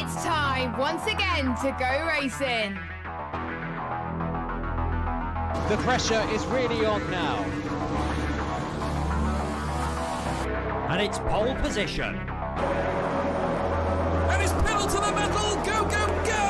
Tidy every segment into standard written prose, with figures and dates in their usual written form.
It's time once again to go racing. The pressure is really on now. And it's pole position. And it's pedal to the metal, go, go, go!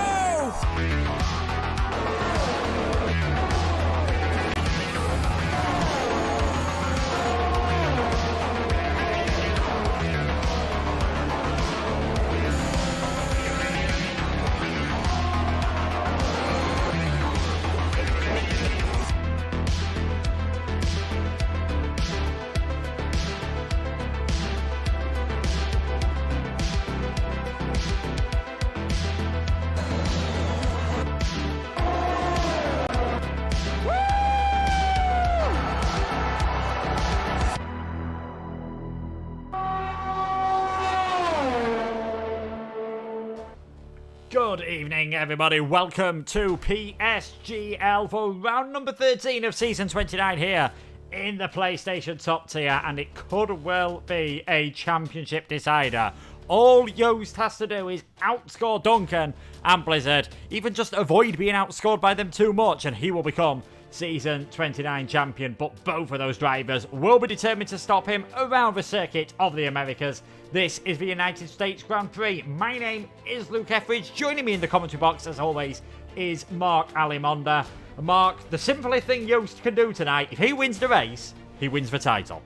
Good evening, everybody. Welcome to PSGL for round number 13 of season 29 here in the PlayStation top tier, and it could well be a championship decider. All Yoast has to do is outscore Duncan and Blizzard, even just avoid being outscored by them too much, and he will become season 29 champion. But both of those drivers will be determined to stop him around the circuit of the Americas. This is the United States Grand Prix. My name is Luke Etheridge. Joining me in the commentary box, as always, is Mark Alimonda. Mark, the simplest thing Yoast can do tonight, if he wins the race, he wins the title.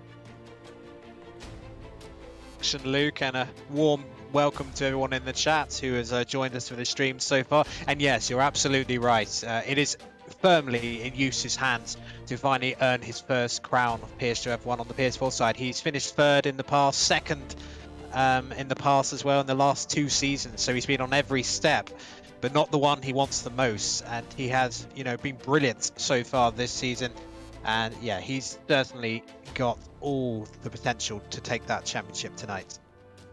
Luke, and a warm welcome to everyone in the chat who has joined us for the stream so far. And yes, you're absolutely right. It is firmly in Use's hands to finally earn his first crown of PS2F1 on the PS4 side. He's finished third in the past, second in the past as well in the last 2 seasons, so he's been on every step, but not the one he wants the most, and he has, been brilliant so far this season. And yeah, he's certainly got all the potential to take that championship tonight.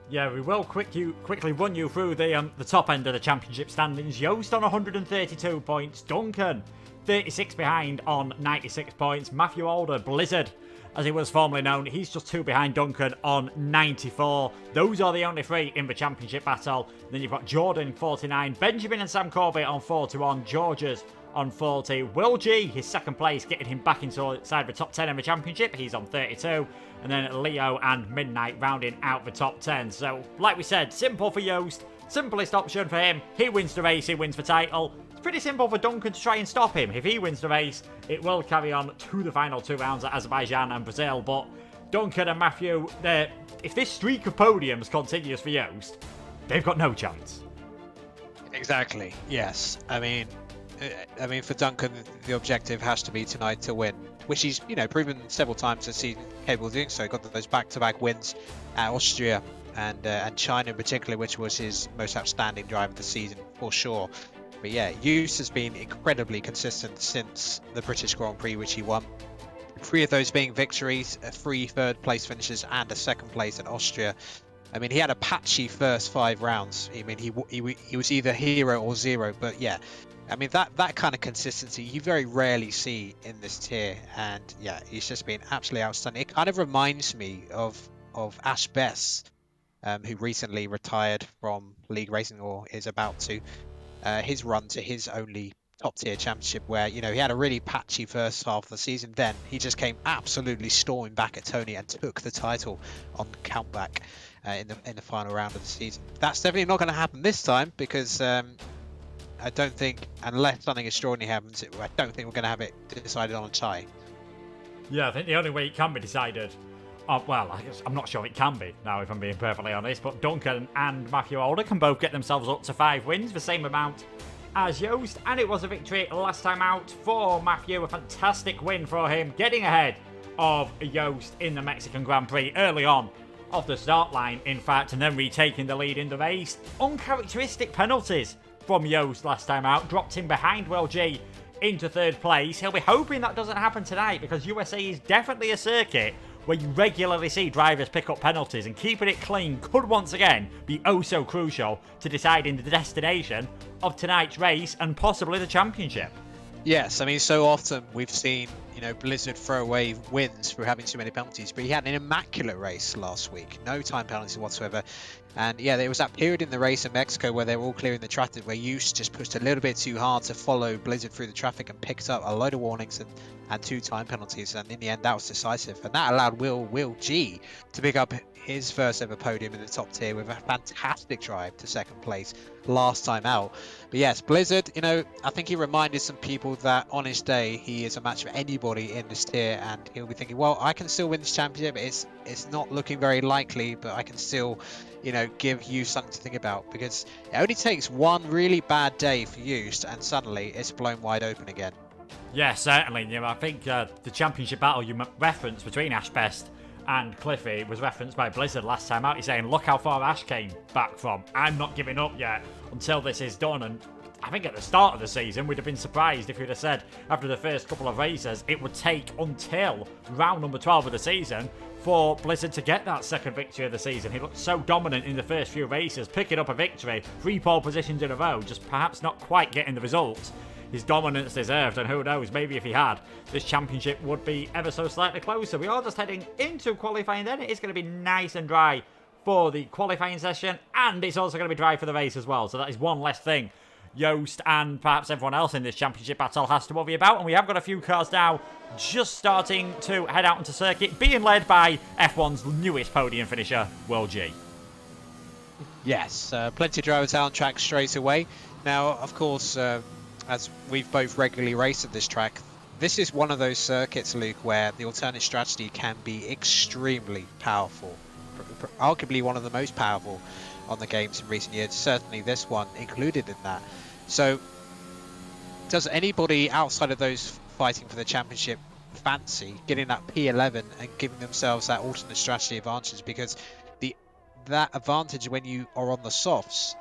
Yeah, we will quickly run you through the top end of the championship standings. Yoast on 132 points, Duncan 36 behind on 96 points, Matthew Alder, Blizzard, as he was formerly known, he's just 2 behind Duncan on 94. Those are the only 3 in the championship battle. Then you've got Jordan 49, Benjamin and Sam Corby on 41, Georges on 40, Will G, his second place, getting him back inside the top 10 in the championship. He's on 32. And then Leo and Midnight rounding out the top 10. So, like we said, simple for Yoast. Simplest option for him. He wins the race, he wins the title. It's pretty simple for Duncan to try and stop him. If he wins the race, it will carry on to the final 2 rounds at Azerbaijan and Brazil. But Duncan and Matthew, if this streak of podiums continues for Yoast, they've got no chance. Exactly, yes. I mean, for Duncan, the objective has to be tonight to win, which he's, proven several times this season capable of doing so. He got those back-to-back wins at Austria and China in particular, which was his most outstanding drive of the season for sure. But yeah, Use has been incredibly consistent since the British Grand Prix, which he won. 3 of those being victories, 3 third-place finishes, and a second place in Austria. I mean, he had a patchy first 5 rounds. I mean, he was either hero or zero. But yeah, I mean, that kind of consistency you very rarely see in this tier. And yeah, he's just been absolutely outstanding. It kind of reminds me of Ash Bess, who recently retired from League Racing, or is about to. His run to his only top tier championship, where he had a really patchy first half of the season. Then he just came absolutely storming back at Tony and took the title on countback in the final round of the season. That's definitely not going to happen this time, because I don't think, unless something extraordinary happens, I don't think we're going to have it decided on a tie. Yeah, I think the only way it can be decided, well, I guess I'm not sure it can be now, if I'm being perfectly honest, but Duncan and Matthew Alder can both get themselves up to 5 wins, the same amount as Yoast, and it was a victory last time out for Matthew. A fantastic win for him, getting ahead of Yoast in the Mexican Grand Prix early on off the start line, in fact, and then retaking the lead in the race. Uncharacteristic penalties from Yoast last time out dropped him behind Will G into 3rd place. He'll be hoping that doesn't happen tonight, because USA is definitely a circuit where you regularly see drivers pick up penalties, and keeping it clean could once again be oh so crucial to deciding the destination of tonight's race and possibly the championship. Yes, I mean, so often we've seen, you know, Blizzard throw away wins for having too many penalties, but he had an immaculate race last week, no time penalties whatsoever. And yeah, there was that period in the race in Mexico where they were all clearing the traffic, where Use just pushed a little bit too hard to follow Blizzard through the traffic and picked up a load of warnings and 2 time penalties, and in the end that was decisive, and that allowed Will G to pick up his first ever podium in the top tier with a fantastic drive to second place last time out. But yes, Blizzard, you know, I think he reminded some people that on his day he is a match for anybody in this tier, and he'll be thinking, well, I can still win this championship. It's not looking very likely, but I can still, you know, give you something to think about, because it only takes one really bad day for Used and suddenly it's blown wide open again. Yeah, certainly. You know, I think the championship battle you referenced between Ashbest and Cliffy was referenced by Blizzard last time out. He's saying, look how far Ash came back from. I'm not giving up yet until this is done. And I think at the start of the season, we'd have been surprised if we'd have said after the first couple of races, it would take until round number 12 of the season for Blizzard to get that second victory of the season. He looked so dominant in the first few races, picking up a victory, 3 pole positions in a row, just perhaps not quite getting the results his dominance deserved, and who knows, maybe if he had, this championship would be ever so slightly closer. We are just heading into qualifying then. It is going to be nice and dry for the qualifying session, and it's also going to be dry for the race as well, so that is one less thing Yost and perhaps everyone else in this championship battle has to worry about. And we have got a few cars now just starting to head out into circuit, being led by F1's newest podium finisher, Will G. Yes, plenty of drivers out on track straight away. Now, of course, as we've both regularly raced at this track, this is one of those circuits, Luke, where the alternate strategy can be extremely powerful. Arguably one of the most powerful on the games in recent years, certainly this one included in that. So, does anybody outside of those fighting for the championship fancy getting that P11 and giving themselves that alternate strategy advantage? Because that advantage when you are on the softs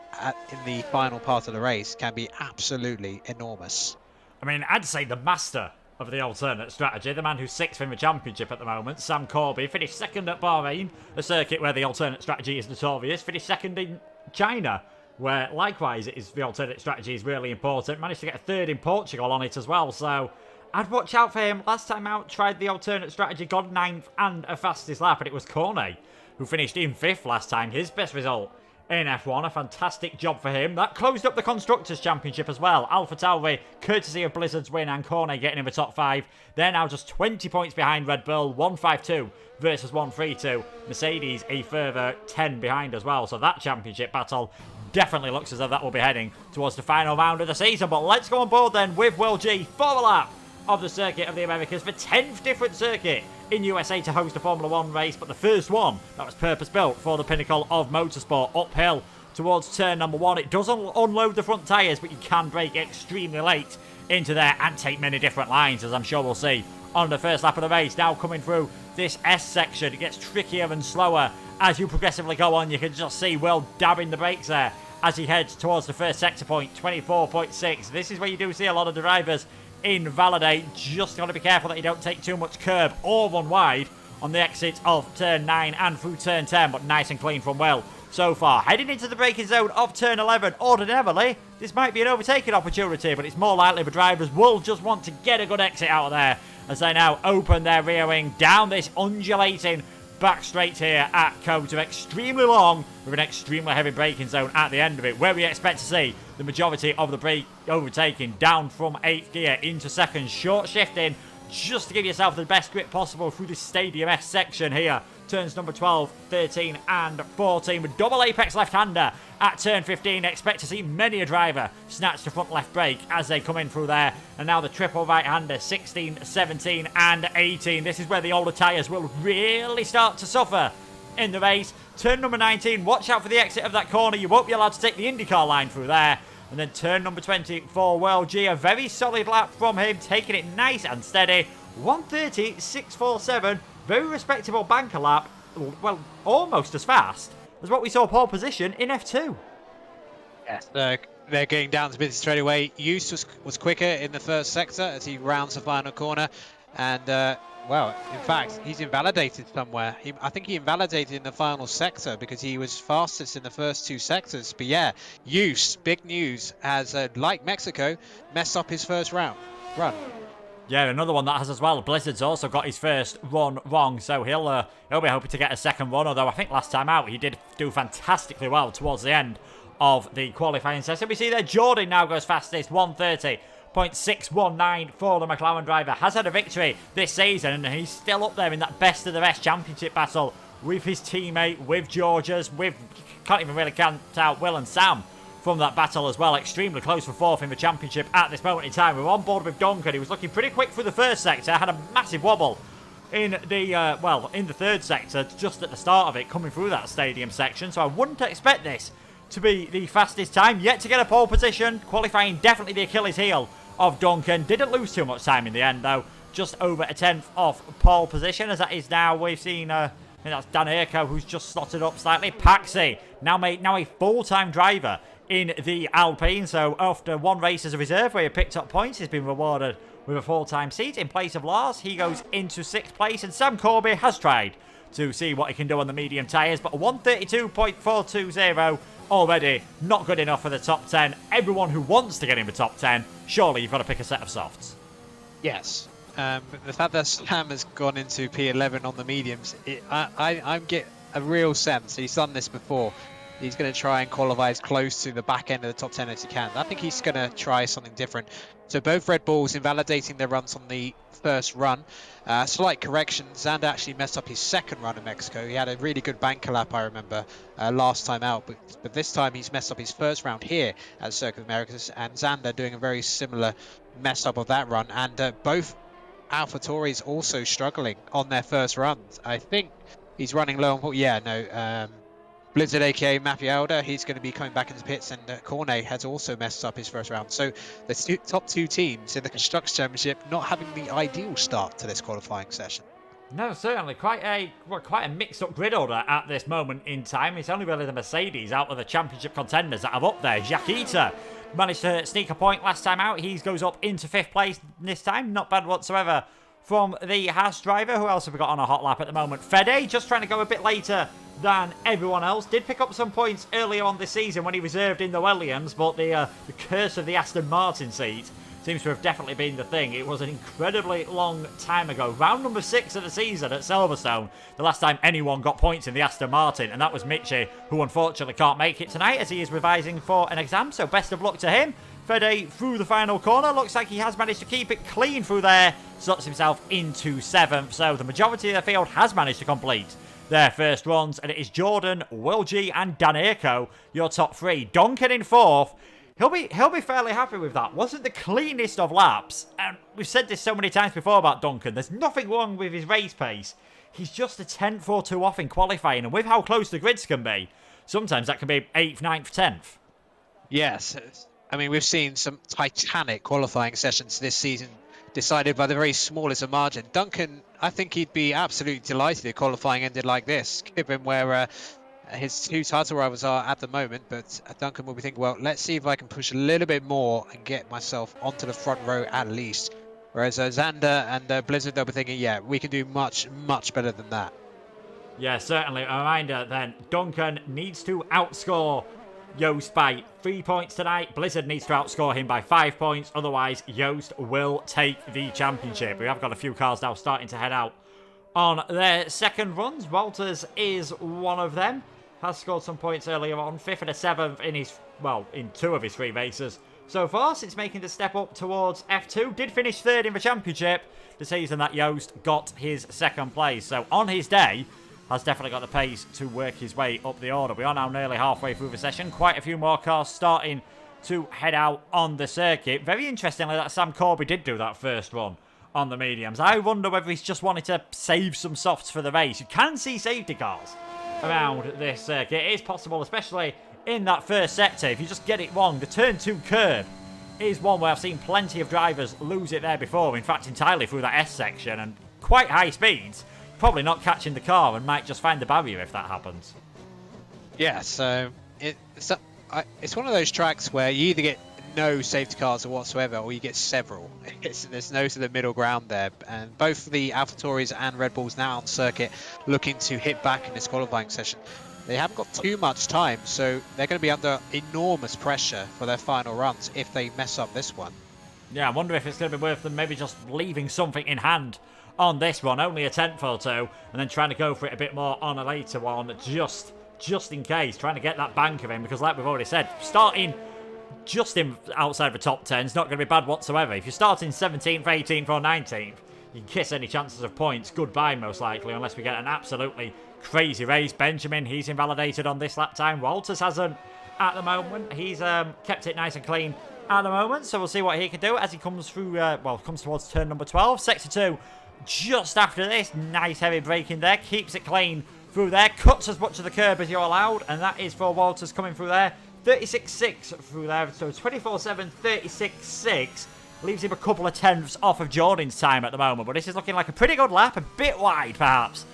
in the final part of the race can be absolutely enormous. I mean, I'd say the master of the alternate strategy, the man who's 6th in the championship at the moment, Sam Corby, finished 2nd at Bahrain, a circuit where the alternate strategy is notorious, finished 2nd in China, where likewise the alternate strategy is really important, managed to get a 3rd in Portugal on it as well, so I'd watch out for him. Last time out, tried the alternate strategy, got 9th and a fastest lap, and it was Cornet who finished in 5th last time, his best result in F1, a fantastic job for him. That closed up the Constructors' Championship as well. Alpha Tauri, courtesy of Blizzard's win, and Cornet getting in the top 5. They're now just 20 points behind Red Bull, 152 versus 132. Mercedes a further 10 behind as well, so that championship battle definitely looks as though that will be heading towards the final round of the season. But let's go on board then with Will G for a lap of the Circuit of the Americas, the 10th different circuit in USA to host a Formula 1 race, but the first one that was purpose-built for the pinnacle of motorsport. Uphill towards turn number 1. It does unload the front tyres, but you can brake extremely late into there and take many different lines, as I'm sure we'll see on the first lap of the race. Now coming through this S section, it gets trickier and slower as you progressively go on. You can just see Will dabbing the brakes there as he heads towards the first sector point, 24.6. This is where you do see a lot of the drivers invalidate. Just got to be careful that you don't take too much curb or run wide on the exit of turn 9 and through turn 10, but nice and clean from Will so far. Heading into the braking zone of turn 11, ordinarily this might be an overtaking opportunity, but it's more likely the drivers will just want to get a good exit out of there as they now open their rear wing down this undulating back straight here at Kota, extremely long with an extremely heavy braking zone at the end of it, where we expect to see the majority of the brake overtaking down from 8th gear into 2nd, short shifting just to give yourself the best grip possible through the Stadium S section here. Turns number 12, 13 and 14 with double apex left-hander at turn 15. Expect to see many a driver snatch the front left brake as they come in through there. And now the triple right-hander, 16, 17 and 18. This is where the older tyres will really start to suffer in the race. Turn number 19, watch out for the exit of that corner. You won't be allowed to take the IndyCar line through there. And then turn number 20 for Will G, a very solid lap from him, taking it nice and steady. 1:30.647, very respectable banker lap. Well, almost as fast as what we saw pole position in F2. Yes, they're getting down to business straight away. Use was quicker in the first sector as he rounds the final corner. And, well, in fact, he's invalidated somewhere. I think he invalidated in the final sector because he was fastest in the first 2 sectors. But yeah, Use, big news, has, like Mexico, messed up his first run. Yeah, another one that has as well. Blizzard's also got his first run wrong, so he'll be hoping to get a second run, although I think last time out he did do fantastically well towards the end of the qualifying session. We see there Jordan now goes fastest, 1:30.619 for the McLaren driver. Has had a victory this season, and he's still up there in that best of the rest championship battle with his teammate, with George's, with, can't even really count out Will and Sam from that battle as well. Extremely close for fourth in the championship at this moment in time. We're on board with Duncan. He was looking pretty quick through the first sector, had a massive wobble in the in the third sector just at the start of it, coming through that stadium section. So I wouldn't expect this to be the fastest time. Yet to get a pole position, qualifying definitely the Achilles heel of Duncan. Didn't lose too much time in the end though, just over a 10th off pole position. As that is now, we've seen I think that's Dan Erko who's just slotted up slightly. Paxi now a full-time driver in the Alpine, so after one race as a reserve where he picked up points, he's been rewarded with a full-time seat in place of Lars. He goes into 6th place, and Sam Corby has tried to see what he can do on the medium tyres, but a 1:32.420 already not good enough for the top 10. Everyone who wants to get in the top 10, surely you've got to pick a set of softs. Yes. The fact that Sam has gone into P11 on the mediums, I get a real sense, he's done this before, he's going to try and qualify as close to the back end of the top 10 as he can. I think he's going to try something different. So both Red Bulls invalidating their runs on the first run. Slight correction, Zander actually messed up his second run in Mexico. He had a really good banker lap, I remember, last time out. But this time he's messed up his first round here at Circuit of Americas. And Zander doing a very similar mess up of that run. And both AlphaTauris also struggling on their first runs. I think he's running low on... Yeah, no... Blizzard, aka Mafialda, he's going to be coming back into pits, and Cornet has also messed up his first round. So the top two teams in the Constructors' Championship not having the ideal start to this qualifying session. No, certainly quite a mixed-up grid order at this moment in time. It's only really the Mercedes out of the championship contenders that have up there. Jaquita managed to sneak a point last time out. He goes up into 5th place this time. Not bad whatsoever from the Haas driver. Who else have we got on a hot lap at the moment? Fede, just trying to go a bit later than everyone else. Did pick up some points earlier on this season when he reserved in the Williams, but the curse of the Aston Martin seat seems to have definitely been the thing. It was an incredibly long time ago. Round number 6 of the season at Silverstone, the last time anyone got points in the Aston Martin, and that was Mitchie, who unfortunately can't make it tonight as he is revising for an exam, so best of luck to him. Fede through the final corner. Looks like he has managed to keep it clean through there. Slots himself into 7th, so the majority of the field has managed to complete their first runs, and it is Jordan, Will G and Dan Erko, your top 3. Duncan in 4th. He'll be fairly happy with that. Wasn't the cleanest of laps, and we've said this so many times before about Duncan. There's nothing wrong with his race pace. He's just a 10th or 2 off in qualifying, and with how close the grids can be, sometimes that can be 8th, 9th, 10th. Yes, I mean, we've seen some titanic qualifying sessions this season decided by the very smallest of margin. Duncan, I think he'd be absolutely delighted if qualifying ended like this, given where his 2 title rivals are at the moment. But Duncan will be thinking, well, let's see if I can push a little bit more and get myself onto the front row at least. Whereas Zander and Blizzard, they'll be thinking, yeah, we can do much, much better than that. Yeah, certainly. A reminder then, Duncan needs to outscore Joost by 3 points tonight. Blizzard needs to outscore him by 5 points. Otherwise, Joost will take the championship. We have got a few cars now starting to head out on their second runs. Walters is one of them. Has scored some points earlier on. 5th and a 7th in 2 of his 3 races so far since making the step up towards F2. Did finish 3rd in the championship the season that Joost got his 2nd place. So on his day, has definitely got the pace to work his way up the order. We are now nearly halfway through the session. Quite a few more cars starting to head out on the circuit. Very interestingly that Sam Corby did do that first run on the mediums. I wonder whether he's just wanted to save some softs for the race. You can see safety cars around this circuit. It is possible, especially in that first sector. If you just get it wrong, the turn 2 curb is one where I've seen plenty of drivers lose it there before. In fact, entirely through that S section and quite high speeds. Probably not catching the car and might just find the barrier if that happens. Yeah, so it's one of those tracks where you either get no safety cars or whatsoever, or you get several. There's no sort of middle ground there. And both the AlphaTauris and Red Bulls now on circuit looking to hit back in this qualifying session. They haven't got too much time, so they're going to be under enormous pressure for their final runs if they mess up this one. Yeah, I wonder if it's going to be worth them maybe just leaving something in hand on this one. Only a tenth or two, and then trying to go for it a bit more on a later one, just in case. Trying to get that banker in, because like we've already said, starting just in outside the top 10 is not going to be bad whatsoever. If you're starting 17th, 18th or 19th, you can kiss any chances of points goodbye most likely, unless we get an absolutely crazy race. Benjamin, he's invalidated on this lap time. Walters hasn't at the moment. He's kept it nice and clean at the moment, so we'll see what he can do as he comes through, comes towards turn number 12. Sector 2 just after this. Nice heavy braking there, keeps it clean through there, cuts as much of the curb as you're allowed, and that is for Walters coming through there. 36.6 through there, so 24.7, 36.6. Leaves him a couple of tenths off of Jordan's time at the moment, but this is looking like a pretty good lap, a bit wide perhaps.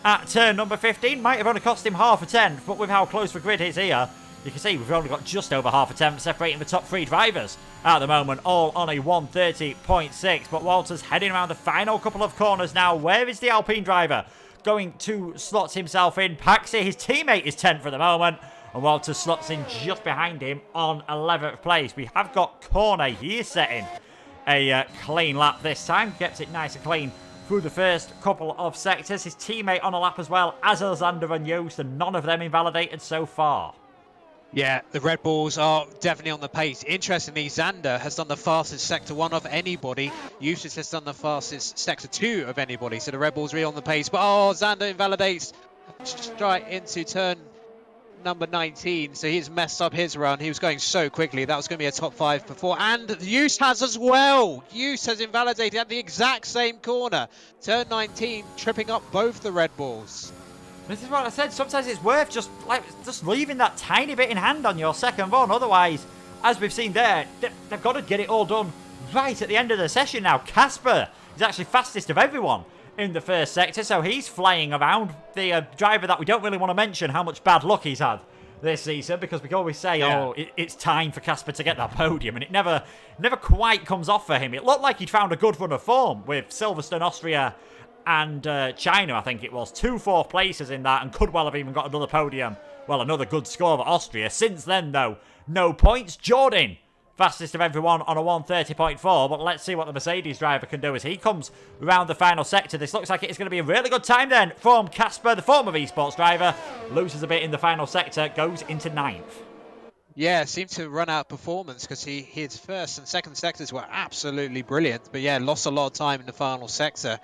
At turn number 15, might have only cost him half a tenth, but with how close the grid is here, you can see we've only got just over half a tenth separating the top three drivers at the moment, all on a 130.6. But Walters heading around the final couple of corners now. Where is the Alpine driver going to slot himself in? Paxi, his teammate, is 10th for the moment, and Walters slots in just behind him on 11th place. We have got Cornet. He is setting a clean lap this time. Gets it nice and clean through the first couple of sectors. His teammate on a lap as well, as Alexander and Joost, and none of them invalidated so far. Yeah, the Red Bulls are definitely on the pace. Interestingly, Xander has done the fastest Sector 1 of anybody. Eustace has done the fastest Sector 2 of anybody. So the Red Bulls really on the pace. But, Xander invalidates straight into turn number 19. So he's messed up his run. He was going so quickly. That was going to be a top 5 before. And Eustace has as well. Eustace has invalidated at the exact same corner. Turn 19, tripping up both the Red Bulls. This is what I said. Sometimes it's worth just leaving that tiny bit in hand on your second run. Otherwise, as we've seen there, they've got to get it all done right at the end of the session now. Casper is actually fastest of everyone in the first sector, so he's flying around. The driver that we don't really want to mention how much bad luck he's had this season, because we can always say, it's time for Casper to get that podium, and it never quite comes off for him. It looked like he'd found a good run of form with Silverstone, Austria, and China, I think it was. 2 fourth places in that, and could well have even got another podium. Well, another good score for Austria. Since then, though, no points. Jordan, fastest of everyone on a 130.4, but let's see what the Mercedes driver can do as he comes around the final sector. This looks like it is going to be a really good time then from Casper, the former esports driver. Loses a bit in the final sector, goes into 9th. Yeah, seemed to run out performance because his first and second sectors were absolutely brilliant. But yeah, lost a lot of time in the final sector.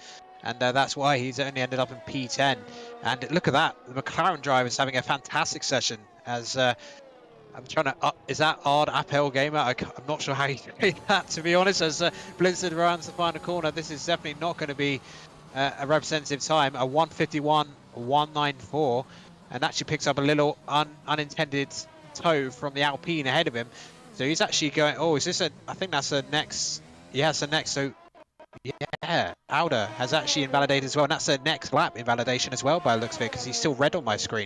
And that's why he's only ended up in P10. And look at that. The McLaren driver is having a fantastic session. As I'm trying to... is that Ard Appel Gamer? I'm not sure how you say that, to be honest. As Blizzard runs the final corner, this is definitely not going to be a representative time. A 151.194. And actually picks up a little unintended toe from the Alpine ahead of him. So he's actually going... Oh, is this a... I think that's a next... Yeah, it's a next. So... Yeah, Auda has actually invalidated as well, and that's a next lap invalidation as well by the looks of it, because he's still red on my screen.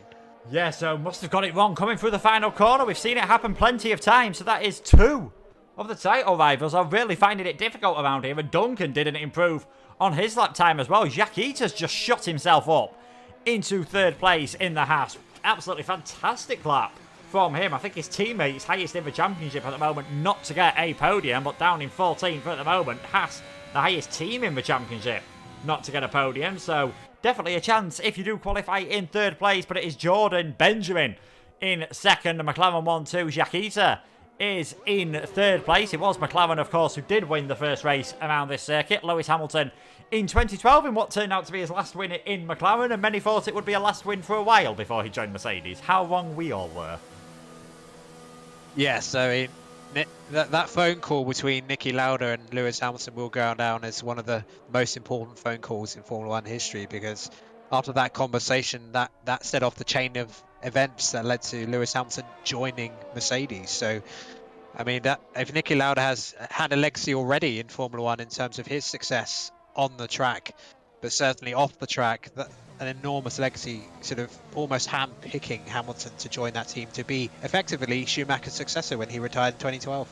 Yeah, so must have got it wrong coming through the final corner. We've seen it happen plenty of times, so that is 2 of the title rivals are really finding it difficult around here, and Duncan didn't improve on his lap time as well. Jacques Eater's just shot himself up into 3rd place in the Haas. Absolutely fantastic lap from him. I think his teammate's highest in the championship at the moment, not to get a podium, but down in 14th at the moment. Haas, the highest team in the championship, not to get a podium, so definitely a chance if you do qualify in 3rd place. But it is Jordan Benjamin in 2nd, and McLaren 1-2. Jacques Eater is in 3rd place. It was McLaren, of course, who did win the first race around this circuit. Lewis Hamilton in 2012 in what turned out to be his last win in McLaren, and many thought it would be a last win for a while before he joined Mercedes. How wrong we all were. Yes, I mean, that phone call between Niki Lauda and Lewis Hamilton will go down as one of the most important phone calls in Formula 1 history, because after that conversation, that set off the chain of events that led to Lewis Hamilton joining Mercedes. So, I mean, that if Niki Lauda has had a legacy already in Formula 1 in terms of his success on the track, but certainly off the track, an enormous legacy, sort of almost hand-picking Hamilton to join that team to be effectively Schumacher's successor when he retired in 2012.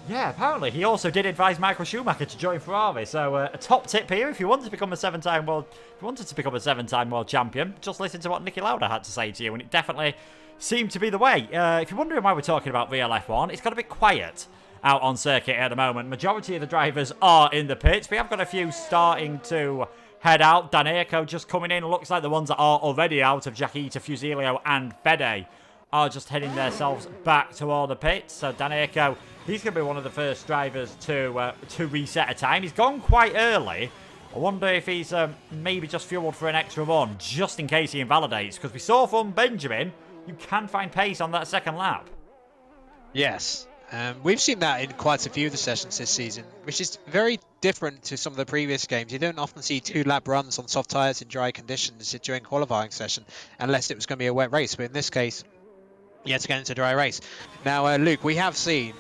Yeah, apparently he also did advise Michael Schumacher to join Ferrari. So a top tip here: if you wanted to become a 7-time world champion, just listen to what Niki Lauda had to say to you, and it definitely seemed to be the way. If you're wondering why we're talking about real F1, it's got a bit quiet out on circuit at the moment. Majority of the drivers are in the pits. We have got a few starting to head out. Daneyko just coming in. Looks like the ones that are already out of Jaquita, Fusilio and Fede are just heading themselves back toward the pits. So Daneyko, he's going to be one of the first drivers to reset a time. He's gone quite early. I wonder if he's maybe just fueled for an extra one, just in case he invalidates. Because we saw from Benjamin, you can find pace on that second lap. Yes. We've seen that in quite a few of the sessions this season, which is very different to some of the previous games. You don't often see 2-lap runs on soft tyres in dry conditions during qualifying session, unless it was going to be a wet race. But in this case, you had to get into a dry race. Now, Luke, we have seen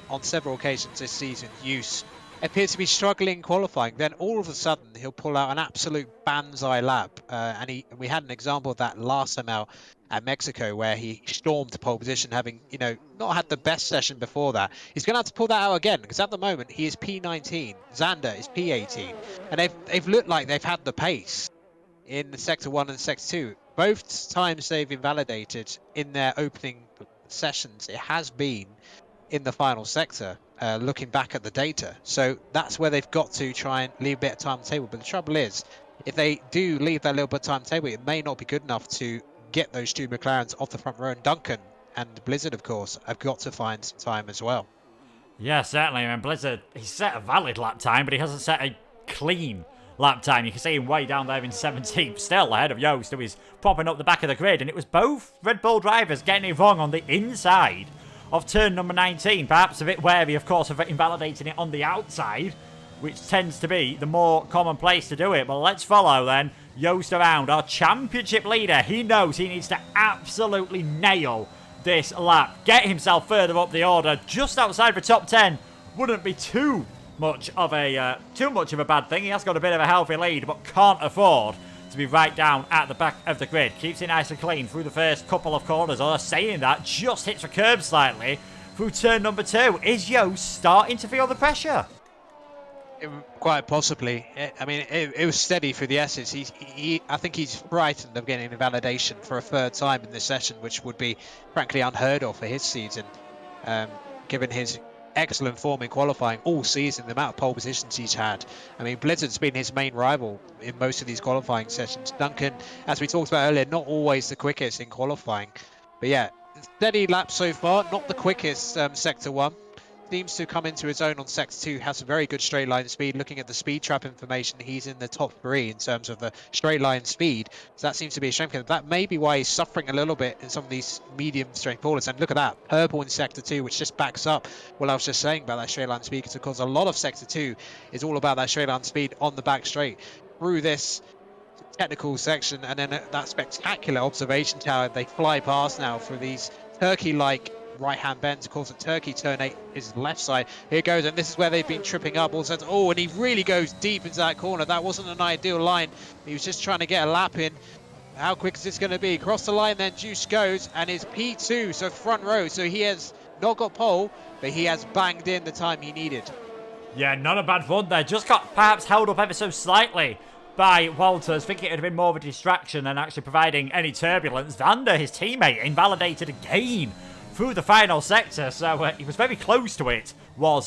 on several occasions this season Use appears to be struggling qualifying. Then all of a sudden, he'll pull out an absolute banzai lap. And we had an example of that last time out at Mexico, where he stormed pole position, having, not had the best session before that. He's going to have to pull that out again, because at the moment he is P19, Xander is P18, and they've looked like they've had the pace in the Sector 1 and Sector 2. Both times they've invalidated in their opening sessions, it has been in the final sector, looking back at the data. So that's where they've got to try and leave a bit of time on the table. But the trouble is, if they do leave that little bit of time on the table, it may not be good enough to get those two McLarens off the front row. And Duncan and Blizzard, of course, have got to find some time as well. Yeah, certainly. I mean, Blizzard, he's set a valid lap time, but he hasn't set a clean lap time. You can see him way down there in 17th, still ahead of Joost, who is popping up the back of the grid. And it was both Red Bull drivers getting it wrong on the inside of turn number 19. Perhaps a bit wary, of course, of invalidating it on the outside, which tends to be the more common place to do it. But let's follow then Joost around, our championship leader. He knows he needs to absolutely nail this lap, get himself further up the order, just outside the top 10. Wouldn't be too much of a bad thing. He has got a bit of a healthy lead, but can't afford to be right down at the back of the grid. Keeps it nice and clean through the first couple of corners. Or saying that, just hits the curb slightly through turn number 2. Is Joost starting to feel the pressure? Quite possibly. I mean, it was steady through the S's. I think he's frightened of getting invalidation for a third time in this session, which would be frankly unheard of for his season, given his excellent form in qualifying all season, the amount of pole positions he's had. I mean, Blizzard's been his main rival in most of these qualifying sessions. Duncan, as we talked about earlier, not always the quickest in qualifying. But yeah, steady lap so far, not the quickest Sector 1. Seems to come into his own on Sector 2, has a very good straight line speed. Looking at the speed trap information, he's in the top 3 in terms of the straight line speed. So that seems to be a strength. That may be why he's suffering a little bit in some of these medium strength ballers. And look at that, purple in Sector 2, which just backs up what I was just saying about that straight line speed. Because of course a lot of Sector 2 is all about that straight line speed on the back straight through this technical section. And then that spectacular observation tower, they fly past now through these Turkey-like right-hand bends. Of course, at Turkey, turn 8 is left side. Here goes, and this is where they've been tripping up. Also, oh, and he really goes deep into that corner. That wasn't an ideal line. He was just trying to get a lap in. How quick is this going to be? Across the line, then Juice goes, and is P2, so front row. So he has not got pole, but he has banged in the time he needed. Yeah, not a bad run there. Just got perhaps held up ever so slightly by Walters, thinking it would have been more of a distraction than actually providing any turbulence. Vander, his teammate, invalidated again through the final sector, so he was very close to it, was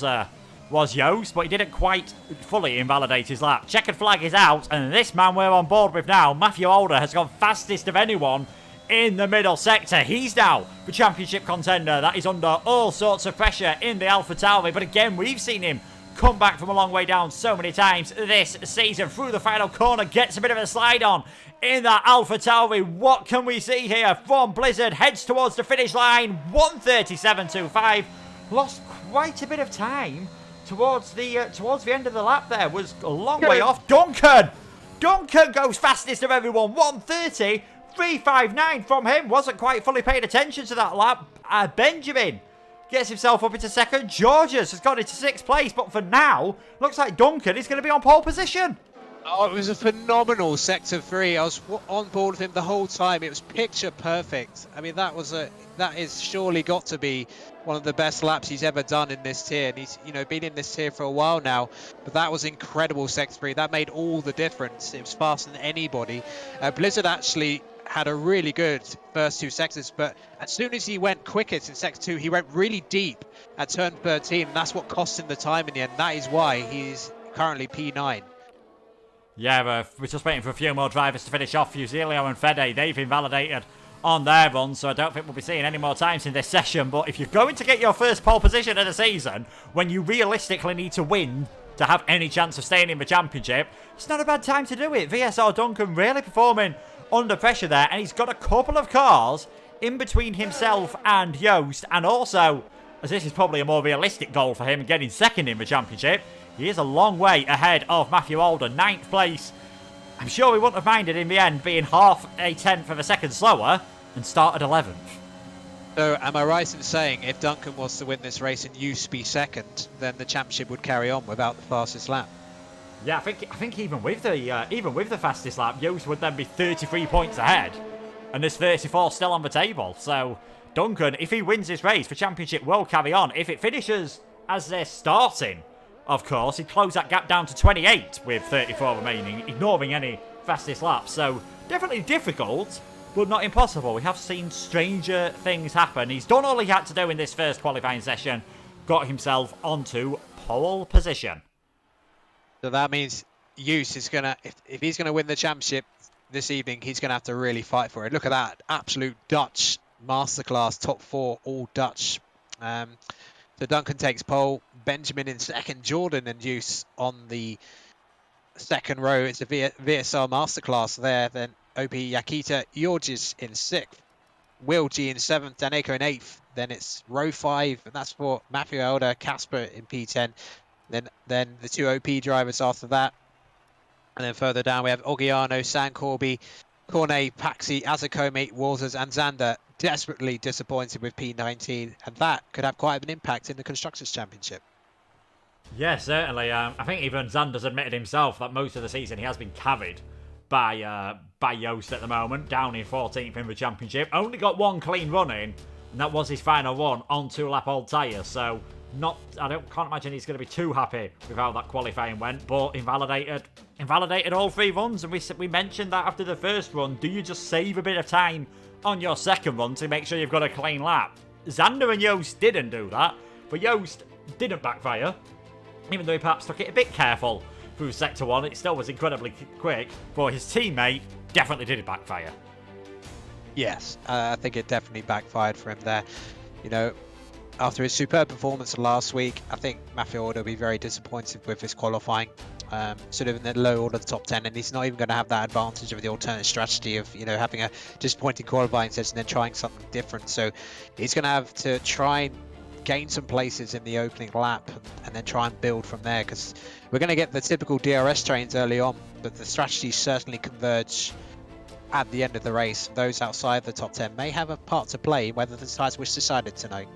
Joost, but he didn't quite fully invalidate his lap. Checkered flag is out, and this man we're on board with now, Matthew Alder, has gone fastest of anyone in the middle sector. He's now the championship contender. That is under all sorts of pressure in the Alpha Tauri, but again, we've seen him come back from a long way down so many times this season. Through the final corner, gets a bit of a slide on in that Alpha Tauri. What can we see here from Blizzard? Heads towards the finish line, 1:37.25. Lost quite a bit of time towards the end of the lap there. Was a long way off. Duncan goes fastest of everyone, 1:30.359 from him. Wasn't quite fully paying attention to that lap. Benjamin gets himself up into second. Georges has got into 6th place, but for now, looks like Duncan is going to be on pole position. Oh, it was a phenomenal Sector 3. I was on board with him the whole time. It was picture perfect. I mean, that is surely got to be one of the best laps he's ever done in this tier. And he's, been in this tier for a while now. But that was incredible Sector 3. That made all the difference. It was faster than anybody. Blizzard actually had a really good first 2 sectors, but as soon as he went quickest in sector 2, he went really deep at turn 13, and that's what cost him the time in the end. That is why he's currently P9. Yeah, we're just waiting for a few more drivers to finish off. Fusilio and Fede, they've invalidated on their run, so I don't think we'll be seeing any more times in this session. But if you're going to get your first pole position of the season, when you realistically need to win to have any chance of staying in the championship, it's not a bad time to do it. VSR Duncan really performing under pressure there, and he's got a couple of cars in between himself and Joost, and also, as this is probably a more realistic goal for him, getting second in the championship, he is a long way ahead of Matthew Alder, 9th place. I'm sure he wouldn't have minded in the end being half a tenth of a second slower and started 11th. So am I right in saying if Duncan was to win this race and Joost be second, then the championship would carry on without the fastest lap? Yeah, I think even with the fastest lap, Joost would then be 33 points ahead, and there's 34 still on the table. So Duncan, if he wins this race, the championship will carry on. If it finishes as they're starting, of course, he'd close that gap down to 28 with 34 remaining, ignoring any fastest laps. So definitely difficult, but not impossible. We have seen stranger things happen. He's done all he had to do in this first qualifying session, got himself onto pole position. So that means Joost is going to, if he's going to win the championship this evening, he's going to have to really fight for it. Look at that, absolute Dutch masterclass, top 4, all Dutch. So Duncan takes pole, Benjamin in second, Jordan and Joost on the second row. It's a VSR masterclass there. Then OP Yakita Georges in 6th, Will G in 7th, Daneko in 8th. Then it's row 5, and that's for Matthew Elder, Casper in P10. Then the 2 OP drivers after that. And then further down we have Ogiano, San Corby, Cornet, Paxi, Azakome, Walters and Zander. Desperately disappointed with P19, and that could have quite an impact in the Constructors' Championship. Yeah, certainly. I think even Zander's admitted himself that most of the season he has been carried by Joost at the moment, down in 14th in the championship. Only got one clean run in, and that was his final run on 2-lap old tyres. So can't imagine he's going to be too happy with how that qualifying went. But invalidated all 3 runs, and we mentioned that after the first run. Do you just save a bit of time on your second run to make sure you've got a clean lap? Zander and Joost didn't do that, but Joost didn't backfire. Even though he perhaps took it a bit careful through sector 1, it still was incredibly quick. For his teammate, definitely did backfire. Yes, I think it definitely backfired for him there. You know, after his superb performance last week, I think Matthew Alder will be very disappointed with his qualifying. Sort of in the low order of the top 10, and he's not even going to have that advantage of the alternate strategy of, you know, having a disappointing qualifying session and then trying something different. So he's going to have to try and gain some places in the opening lap and then try and build from there, because we're going to get the typical DRS trains early on, but the strategies certainly converge at the end of the race. Those outside the top 10 may have a part to play whether the tyres was decided tonight.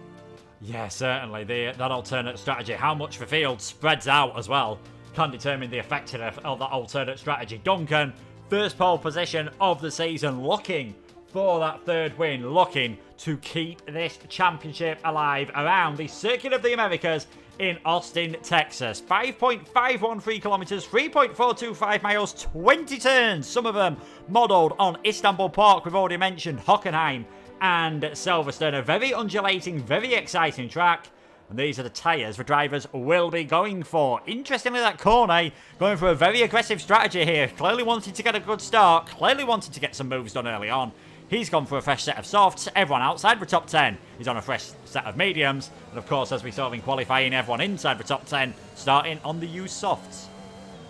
Yeah, certainly. That alternate strategy, how much the field spreads out as well, can determine the effectiveness of that alternate strategy. Duncan, first pole position of the season, looking for that 3rd win, looking to keep this championship alive around the Circuit of the Americas in Austin, Texas. 5.513 kilometers, 3.425 miles, 20 turns, some of them modelled on Istanbul Park, we've already mentioned Hockenheim and Silverstone. A very undulating, very exciting track. And these are the tyres the drivers will be going for. Interestingly, that Cornet going for a very aggressive strategy here. Clearly wanted to get a good start. Clearly wanted to get some moves done early on. He's gone for a fresh set of softs. Everyone outside the top 10 is on a fresh set of mediums. And of course, as we saw in qualifying, everyone inside the top 10 starting on the used softs.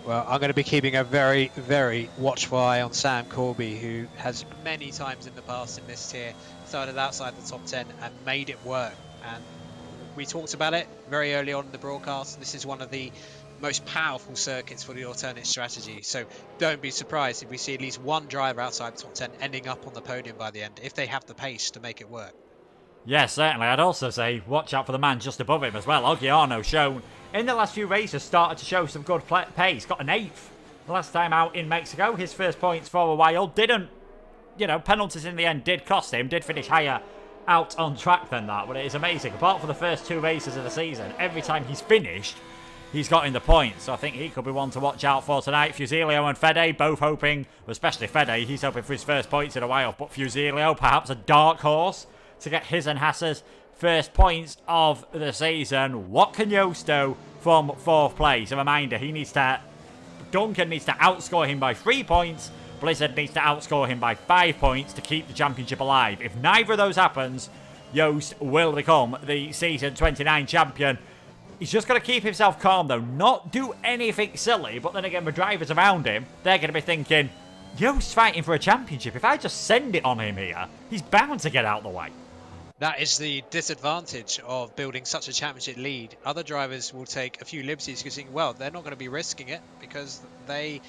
Well, I'm going to be keeping a very, very watchful eye on Sam Corby, who has many times in the past in this tier started outside the top 10 and made it work. And we talked about it very early on in the broadcast. This is one of the most powerful circuits for the alternate strategy. So don't be surprised if we see at least one driver outside the top 10 ending up on the podium by the end, if they have the pace to make it work. Yes, certainly. I'd also say watch out for the man just above him as well. Ogiano, shown in the last few races, started to show some good pace. Got an 8th the last time out in Mexico. His first points for a while. Didn't, penalties in the end did cost him. Did finish higher out on track than that, but it is amazing. Apart from the first 2 races of the season, every time he's finished, he's got in the points. So I think he could be one to watch out for tonight. Fusilio and Fede both hoping, especially Fede, he's hoping for his first points in a while. But Fusilio, perhaps a dark horse to get his and Hasser's first points of the season. What can Joost do from 4th place? A reminder, Duncan needs to outscore him by 3 points. Blizzard needs to outscore him by 5 points to keep the championship alive. If neither of those happens, Joost will become the season 29 champion. He's just got to keep himself calm, though. Not do anything silly. But then again, the drivers around him, they're going to be thinking, Joost's fighting for a championship. If I just send it on him here, he's bound to get out of the way. That is the disadvantage of building such a championship lead. Other drivers will take a few liberties because, well, they're not going to be risking it because they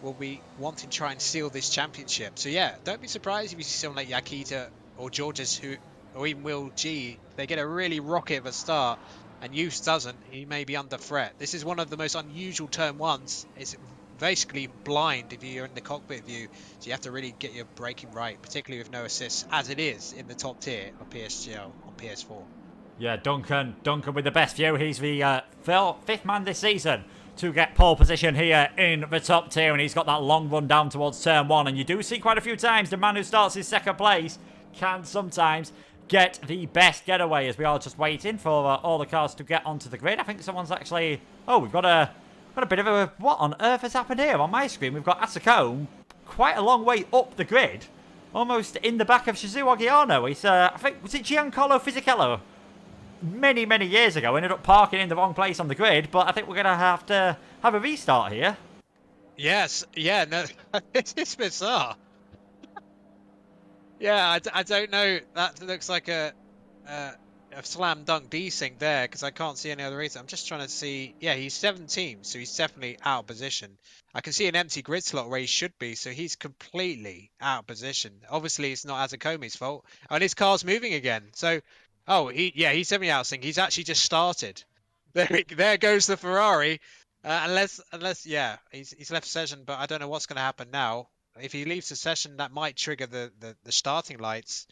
will be wanting to try and seal this championship. So yeah, don't be surprised if you see someone like Yakita or Georges or even Will G, they get a really rocket of a start and Joost doesn't. He may be under threat. This is one of the most unusual turn ones. It's basically blind if you're in the cockpit view, so you have to really get your braking right, particularly with no assists, as it is in the top tier of PSGL on PS4. Yeah, Duncan with the best view. He's the 5th man this season to get pole position here in the top tier, and he's got that long run down towards turn 1. And you do see quite a few times the man who starts in 2nd place can sometimes get the best getaway, as we are just waiting for all the cars to get onto the grid. I think someone's actually... Oh, we've got a bit of a... What on earth has happened here? On my screen, we've got Asacombe quite a long way up the grid, almost in the back of Shizu Ogiano. He's, I think, was it Giancarlo Fisichella? Many years ago, ended up parking in the wrong place on the grid, but I think we're going to have a restart here. Yes, yeah, no, it's bizarre. Yeah, I don't know. That looks like a slam dunk desync there because I can't see any other reason. I'm just trying to see. Yeah, he's 17, so he's definitely out of position. I can see an empty grid slot where he should be, so he's completely out of position. Obviously, it's not Azakomi's fault. And his car's moving again, so... Oh, he's definitely out of sync. He's actually just started. There goes the Ferrari. Unless, yeah, he's left session, but I don't know what's going to happen now. If he leaves the session, that might trigger the starting lights.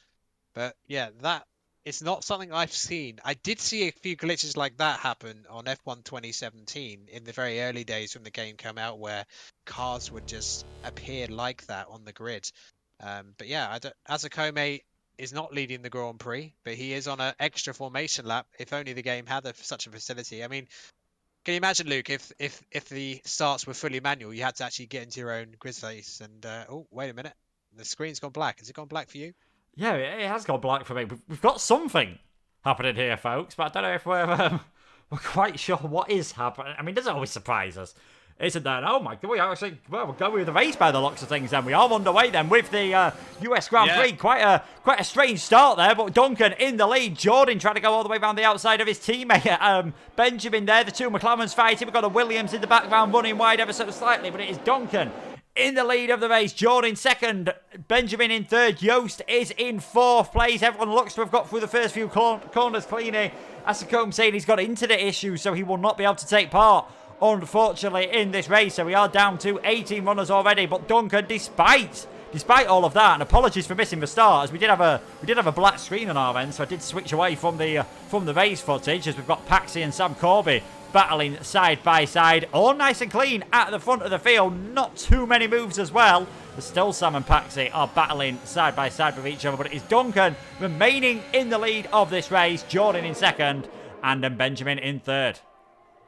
But yeah, that is not something I've seen. I did see a few glitches like that happen on F1 2017 in the very early days when the game came out, where cars would just appear like that on the grid. But yeah, Azakome is not leading the Grand Prix, but he is on an extra formation lap. If only the game had such a facility. I mean, can you imagine, Luke, if the starts were fully manual, you had to actually get into your own grid space and... oh, wait a minute. The screen's gone black. Has it gone black for you? Yeah, it has gone black for me. We've got something happening here, folks, but I don't know if we're quite sure what is happening. I mean, does it always surprise us? Isn't that? Oh my God, we actually, well, we're going with the race by the looks of things then. We are underway then with the US Grand Prix. Quite a strange start there, but Duncan in the lead. Jordan trying to go all the way around the outside of his teammate. Benjamin there, the two McLarens fighting. We've got a Williams in the background running wide ever so slightly, but it is Duncan in the lead of the race. Jordan second, Benjamin in third. Joost is in 4th place. Everyone looks to have got through the first few corners cleanly. Asacombe saying he's got internet issues, so he will not be able to take part, unfortunately, in this race. So we are down to 18 runners already. But Duncan, despite all of that, and apologies for missing the start, as we did have a black screen on our end, so I did switch away from the race footage, as we've got Paxi and Sam Corby battling side by side, all nice and clean at the front of the field. Not too many moves as well. But still, Sam and Paxi are battling side by side with each other. But it is Duncan remaining in the lead of this race, Jordan in second, and then Benjamin in third.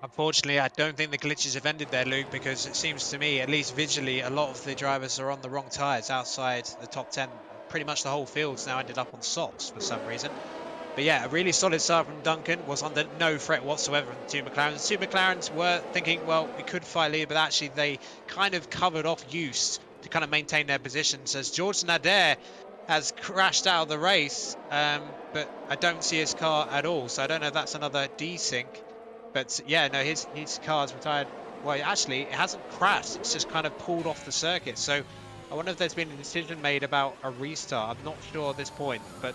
Unfortunately, I don't think the glitches have ended there, Luke, because it seems to me, at least visually, a lot of the drivers are on the wrong tyres outside the top 10. Pretty much the whole field's now ended up on softs for some reason. But yeah, a really solid start from Duncan, was under no threat whatsoever from the two McLarens. The two McLarens were thinking, well, we could fight lead, but actually they kind of covered off Joost to kind of maintain their positions, as George Nader has crashed out of the race, but I don't see his car at all, so I don't know if that's another desync. But yeah, no, his car's retired. Well, actually, it hasn't crashed. It's just kind of pulled off the circuit. So I wonder if there's been a decision made about a restart. I'm not sure at this point. But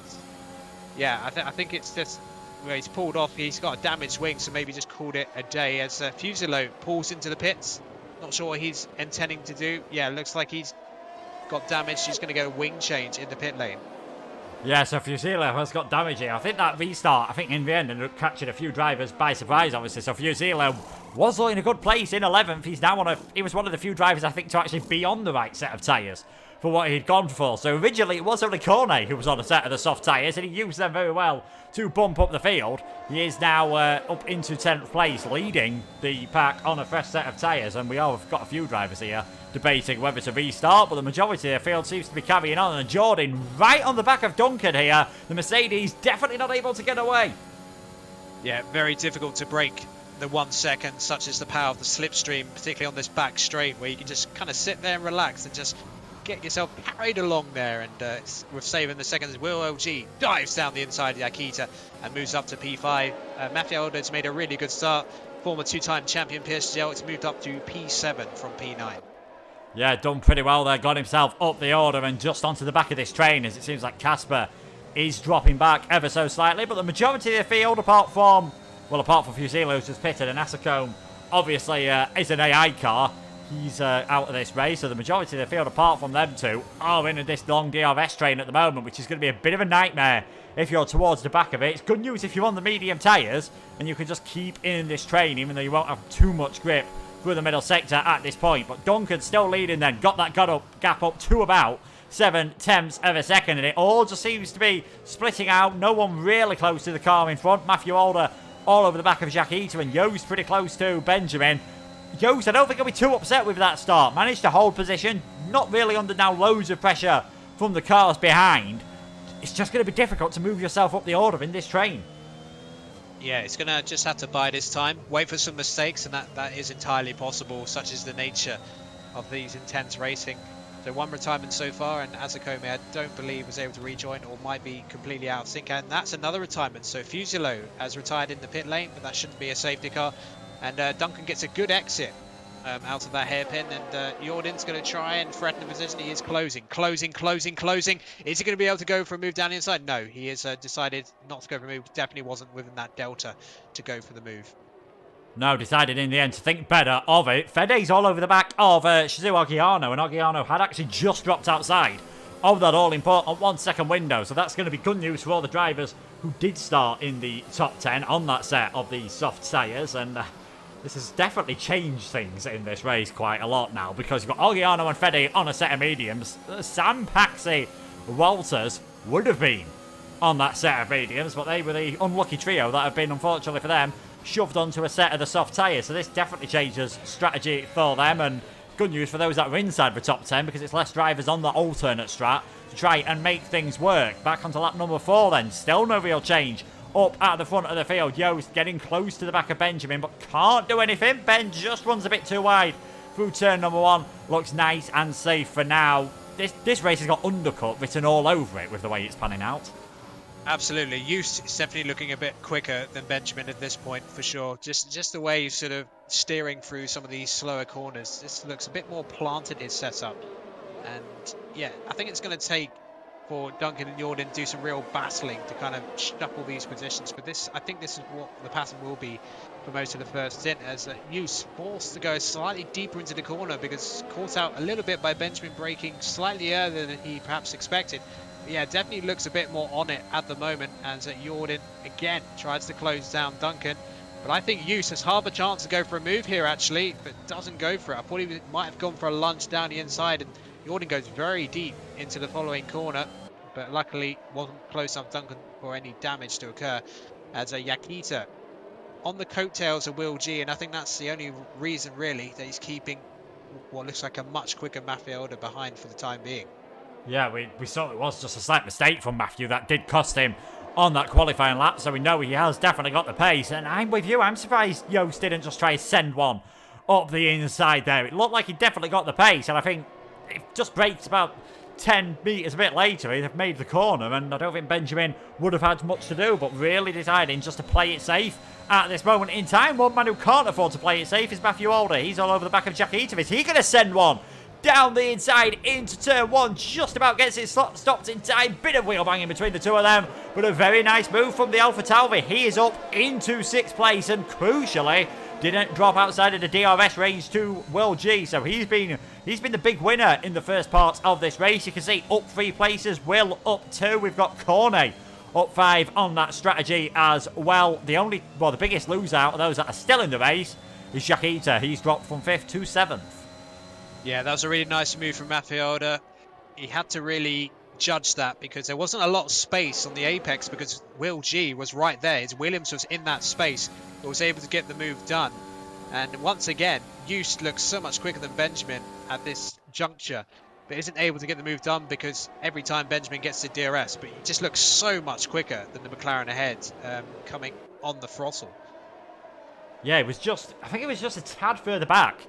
yeah, I think it's just where he's pulled off. He's got a damaged wing, so maybe just called it a day as Fusilo pulls into the pits. Not sure what he's intending to do. Yeah, looks like he's got damaged. He's going to go wing change in the pit lane. Yeah, so Fusila has got damage here. I think that restart, in the end, ended up catching a few drivers by surprise, obviously. So Fusila was in a good place in 11th. He's now he was one of the few drivers, I think, to actually be on the right set of tyres for what he'd gone for. So originally it was only Cornet who was on a set of the soft tyres, and he used them very well to bump up the field. He is now up into 10th place, leading the pack on a fresh set of tyres, and we have got a few drivers here debating whether to restart, but the majority of the field seems to be carrying on, and Jordan right on the back of Duncan here. The Mercedes definitely not able to get away. Yeah, very difficult to break the 1 second, such as the power of the slipstream, particularly on this back straight, where you can just kind of sit there and relax and just get yourself carried along there. And with saving the seconds, Will LG dives down the inside of Yakita and moves up to P5. Mafia Aldo's made a really good start. Former 2-time champion PSGL, it's moved up to P7 from P9. Yeah, done pretty well there. Got himself up the order and just onto the back of this train, as it seems like Casper is dropping back ever so slightly. But the majority of the field, apart from Fusilo, who's just pitted, and Asacombe obviously is an AI car. He's out of this race, so the majority of the field, apart from them two, are in this long DRS train at the moment, which is going to be a bit of a nightmare if you're towards the back of it. It's good news if you're on the medium tyres, and you can just keep in this train, even though you won't have too much grip through the middle sector at this point. But Duncan's still leading then, got that gap up to about 7/10 of a second, and it all just seems to be splitting out. No one really close to the car in front. Matthew Alder all over the back of Jakita, and Yost pretty close to Benjamin. Yost, I don't think he'll be too upset with that start. Managed to hold position, not really under now loads of pressure from the cars behind. It's just going to be difficult to move yourself up the order in this train. Yeah, it's going to just have to bide its time, wait for some mistakes, and that is entirely possible, such as the nature of these intense racing. So one retirement so far, and Asakome, I don't believe, was able to rejoin or might be completely out of sync, and that's another retirement. So Fusilo has retired in the pit lane, but that shouldn't be a safety car, and Duncan gets a good exit out of that hairpin, and Jordan's going to try and threaten the position. He is closing. Is he going to be able to go for a move down the inside? No, he has decided not to go for a move. Definitely wasn't within that delta to go for the move. No, decided in the end to think better of it. Fede's all over the back of Shizu Ogiano, and Ogiano had actually just dropped outside of that all-important 1 second window. So that's going to be good news for all the drivers who did start in the top 10 on that set of the soft tyres, and this has definitely changed things in this race quite a lot now, because you've got Ogiano and Fede on a set of mediums. Sam, Paxi, Walters would have been on that set of mediums, but they were the unlucky trio that have been, unfortunately for them, shoved onto a set of the soft tyres. So this definitely changes strategy for them, and good news for those that are inside the top 10, because it's less drivers on the alternate strat to try and make things work. Back onto lap number 4 then, still no real change up at the front of the field. Yost getting close to the back of Benjamin, but can't do anything. Ben just runs a bit too wide through turn number 1. Looks nice and safe for now. This race has got undercut written all over it with the way it's panning out. Absolutely. Yost is definitely looking a bit quicker than Benjamin at this point, for sure. Just the way he's sort of steering through some of these slower corners. This looks a bit more planted, his setup. And yeah, I think it's going to take for Duncan and Jordan to do some real battling to kind of shuffle these positions. But I think this is what the pattern will be for most of the first stint, as Yost forced to go slightly deeper into the corner because caught out a little bit by Benjamin braking slightly earlier than he perhaps expected. But yeah, definitely looks a bit more on it at the moment, as Jordan again tries to close down Duncan. But I think Yost has half a chance to go for a move here actually, but doesn't go for it. I thought he might have gone for a lunge down the inside, and Jordan goes very deep into the following corner, but luckily wasn't close enough Duncan for any damage to occur, as Yakita on the coattails of Will G, and I think that's the only reason really that he's keeping what looks like a much quicker Mafia behind for the time being. Yeah, we saw it was just a slight mistake from Matthew that did cost him on that qualifying lap, so we know he has definitely got the pace, and I'm with you. I'm surprised Yost didn't just try to send one up the inside there. It looked like he definitely got the pace, and I think it just braked about 10 metres a bit later. He'd have made the corner, and I don't think Benjamin would have had much to do, but really deciding just to play it safe at this moment in time. One man who can't afford to play it safe is Matthew Alder. He's all over the back of Jakita. Is he going to send one down the inside into turn 1? Just about gets it stopped in time. Bit of wheel banging between the two of them, but a very nice move from the Alpha Tauri. He is up into 6th place, and crucially, didn't drop outside of the DRS range to Will G. So he's been the big winner in the first part of this race. You can see up 3 places, Will up 2. We've got Corney up 5 on that strategy as well. The biggest loser out of those that are still in the race is Jaquita. He's dropped from 5th to 7th. Yeah, that was a really nice move from Mafioda. He had to really judge that because there wasn't a lot of space on the apex because Will G was right there. His Williams was in that space but was able to get the move done. And once again, Eust looks so much quicker than Benjamin at this juncture, but isn't able to get the move done because every time Benjamin gets to DRS, but he just looks so much quicker than the McLaren ahead, coming on the throttle. Yeah, I think it was just a tad further back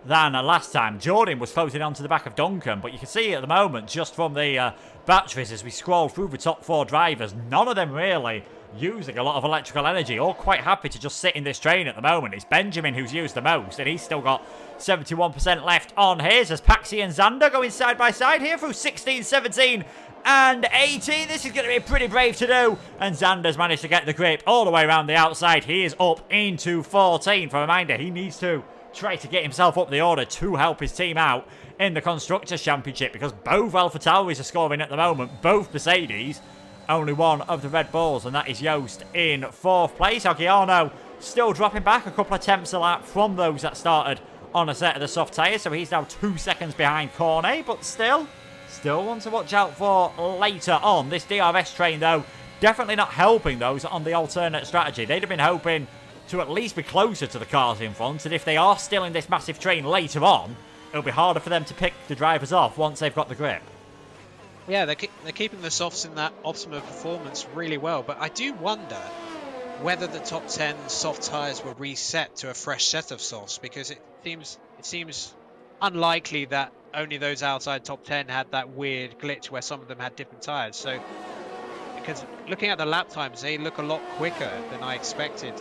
than last time. Jordan was floating onto the back of Duncan, but you can see at the moment, just from the batteries as we scroll through the top 4 drivers, none of them really using a lot of electrical energy, all quite happy to just sit in this train at the moment. It's Benjamin who's used the most, and he's still got 71% left on his, as Paxi and Xander going side by side here through 16, 17 and 18. This is going to be pretty brave to do, and Xander's managed to get the grip all the way around the outside. He is up into 14. For a reminder, he needs to try to get himself up the order to help his team out in the Constructors' Championship, because both AlphaTauris are scoring at the moment, both Mercedes, only one of the Red Bulls, and that is Yost in 4th place. Aguiano still dropping back a couple of tenths a lap from those that started on a set of the soft tyres, so he's now 2 seconds behind Cornet, but still one to watch out for later on. This DRS train, though, definitely not helping those on the alternate strategy. They'd have been hoping to at least be closer to the cars in front, and if they are still in this massive train later on, it'll be harder for them to pick the drivers off once they've got the grip. Yeah, they're keeping the softs in that optimum performance really well, but I do wonder whether the top 10 soft tyres were reset to a fresh set of softs, because it seems unlikely that only those outside top 10 had that weird glitch where some of them had different tyres. So, because looking at the lap times, they look a lot quicker than I expected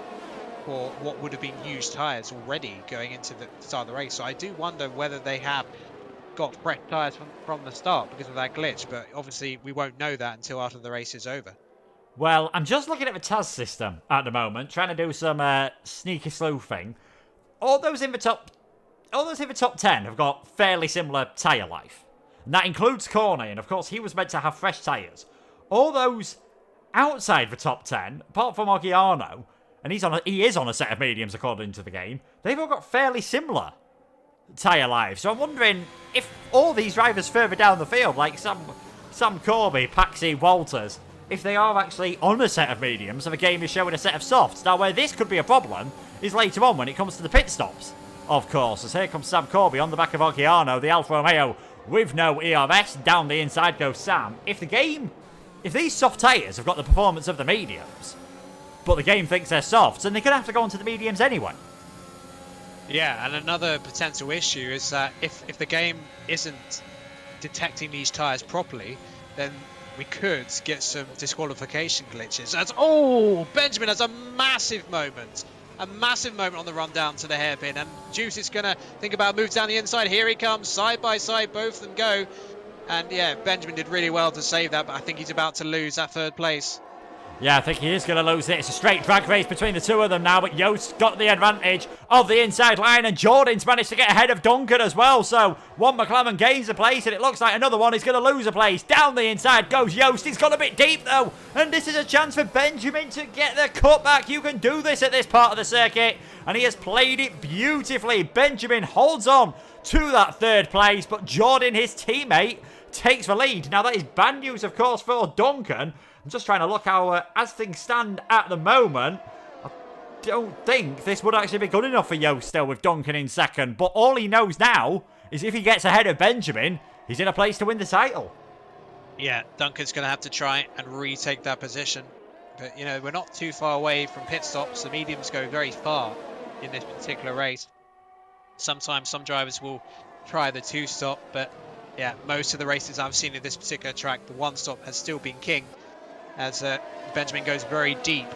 for what would have been used tyres already going into the start of the race. So I do wonder whether they have got fresh tyres from the start because of that glitch, but obviously we won't know that until after the race is over. Well, I'm just looking at the TAS system at the moment, trying to do some sneaky sleuthing. All those in the top 10 have got fairly similar tyre life. And that includes Cornet, and of course he was meant to have fresh tyres. All those outside the top 10, apart from Aguiano, and he is on a set of mediums according to the game, they've all got fairly similar tyre life. So I'm wondering if all these drivers further down the field, like Sam Corby, Paxi, Walters, if they are actually on a set of mediums and the game is showing a set of softs. Now, where this could be a problem is later on when it comes to the pit stops, of course, as here comes Sam Corby on the back of Aguiano, the Alfa Romeo with no ERS. Down the inside goes Sam. If these soft tyres have got the performance of the mediums, but the game thinks they're softs, then they're going to have to go onto the mediums anyway. Yeah, and another potential issue is that if the game isn't detecting these tyres properly, then we could get some disqualification glitches. Benjamin has a massive moment on the run down to the hairpin, and Juice is going to think about a move down the inside. Here he comes, side by side, both of them go. And yeah, Benjamin did really well to save that, but I think he's about to lose that 3rd place. Yeah, I think he is going to lose it. It's a straight drag race between the two of them now, but Yost got the advantage of the inside line, and Jordan's managed to get ahead of Duncan as well. So one McLaren gains a place, and it looks like another one is going to lose a place. Down the inside goes Yost. He's got a bit deep though, and this is a chance for Benjamin to get the cutback. You can do this at this part of the circuit, and he has played it beautifully. Benjamin holds on to that 3rd place, but Jordan, his teammate, takes the lead. Now that is bad news, of course, for Duncan. I'm just trying to look how, as things stand at the moment, I don't think this would actually be good enough for Yost still with Duncan in 2nd. But all he knows now is if he gets ahead of Benjamin, he's in a place to win the title. Yeah, Duncan's going to have to try and retake that position. But, we're not too far away from pit stops. The mediums go very far in this particular race. Sometimes some drivers will try the 2-stop, but yeah, most of the races I've seen in this particular track, the 1-stop has still been king, as Benjamin goes very deep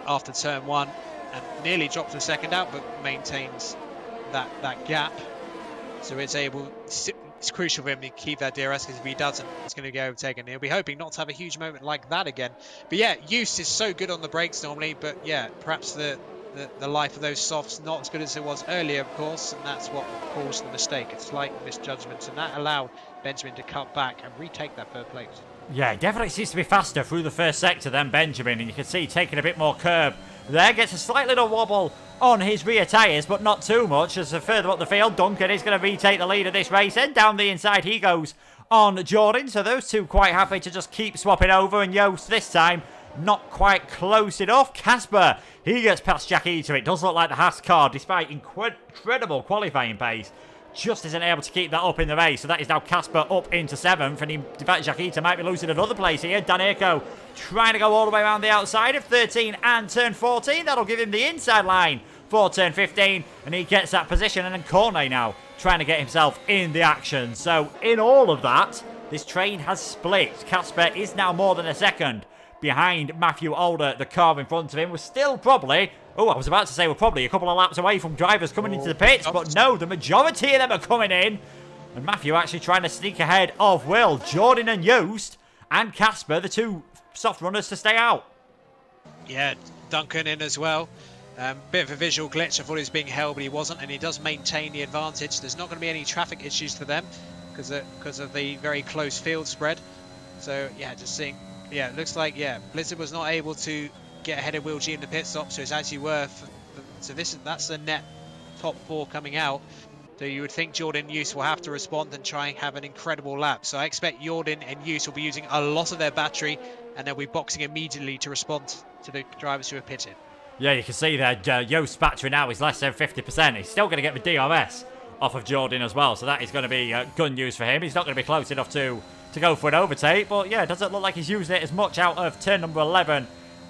after turn 1 and nearly drops the 2nd out, but maintains that gap. So it's crucial for him to keep that DRS, because if he doesn't, it's going to get overtaken. He'll be hoping not to have a huge moment like that again. But yeah, Eustace is so good on the brakes normally, but yeah, perhaps the the life of those softs not as good as it was earlier, of course, and that's what caused the mistake. A slight misjudgment, and that allowed Benjamin to cut back and retake that third place. Yeah, he definitely seems to be faster through the first sector than Benjamin, and you can see taking a bit more curb there. Gets a slight little wobble on his rear tyres, but not too much. As further up the field, Duncan is going to retake the lead of this race, and down the inside he goes on Jordan. So those two quite happy to just keep swapping over, and Joost this time not quite close enough. Casper, he gets past Jack Eater. It does look like the Haas car, despite incredible qualifying pace, just isn't able to keep that up in the race. So that is now Casper up into 7th, and in fact Jack Eater might be losing another place here. Dan Irko trying to go all the way around the outside of 13 and turn 14. That'll give him the inside line for turn 15, and he gets that position. And then Cornet now trying to get himself in the action. So in all of that, this train has split. Casper is now more than a second behind Matthew Alder. The car in front of him was still probably, I was about to say we're probably a couple of laps away from drivers coming into the pits, but no, the majority of them are coming in. And Matthew actually trying to sneak ahead of Will. Jordan and Joost and Casper, the two soft runners to stay out. Yeah, Duncan in as well. Bit of a visual glitch. I thought he was being held, but he wasn't, and he does maintain the advantage. There's not going to be any traffic issues for them because of the very close field spread. So yeah, just seeing. Yeah, it looks like, Blizzard was not able to get ahead of Will G in the pit stop, so it's actually worth. So that's the net top 4 coming out. So you would think Jordan and Joost will have to respond and try and have an incredible lap. So I expect Jordan and Joost will be using a lot of their battery, and they'll be boxing immediately to respond to the drivers who are pitting. Yeah, you can see there, Joost's battery now is less than 50%. He's still going to get the DRS off of Jordan as well, so that is going to be good news for him. He's not going to be close enough to go for an overtake, but yeah, it doesn't look like he's using it as much out of turn number 11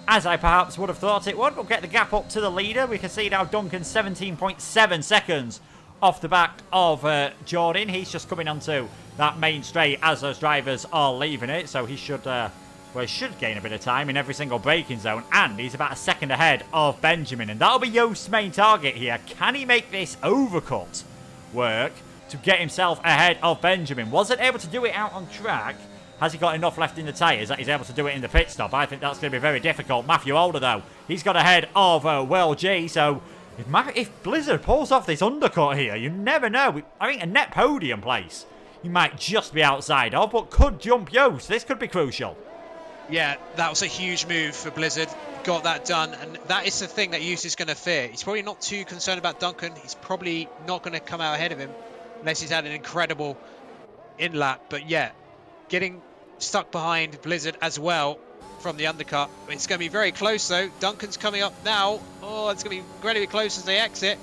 as I perhaps would have thought it would. We'll get the gap up to the leader. We can see now Duncan 17.7 seconds off the back of Jordan. He's just coming onto that main straight as those drivers are leaving it, so he should gain a bit of time in every single braking zone, and he's about a second ahead of Benjamin, and that'll be Joost's main target here. Can he make this overcut work to get himself ahead of Benjamin? Wasn't able to do it out on track. Has he got enough left in the tyres that he's able to do it in the pit stop? I think that's going to be very difficult. Matthew Alder, though, he's got ahead of Will G. So if Blizzard pulls off this undercut here, you never know. I think a net podium place he might just be outside of, but could jump Joost. This could be crucial. Yeah, that was a huge move for Blizzard. Got that done, and that is the thing that Joost is going to fear. He's probably not too concerned about Duncan. He's probably not going to come out ahead of him unless he's had an incredible in-lap. But yeah, getting stuck behind Blizzard as well from the undercut. It's going to be very close though. Duncan's coming up now. Oh, it's going to be incredibly close as they exit.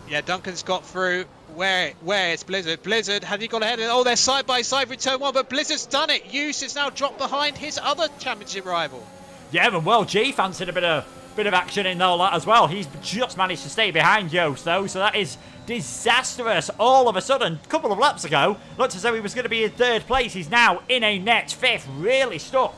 Yeah, Duncan's got through. Where is Blizzard? Blizzard, has he got ahead of it? Oh, they're side by side for turn 1, but Blizzard's done it. Joost is now dropped behind his other championship rival. Yeah, and Will G fancied a bit of action in all that as well. He's just managed to stay behind Joost though, so that is disastrous. All of a sudden, a couple of laps ago, looked as though he was going to be in 3rd place. He's now in a net 5th, really stuck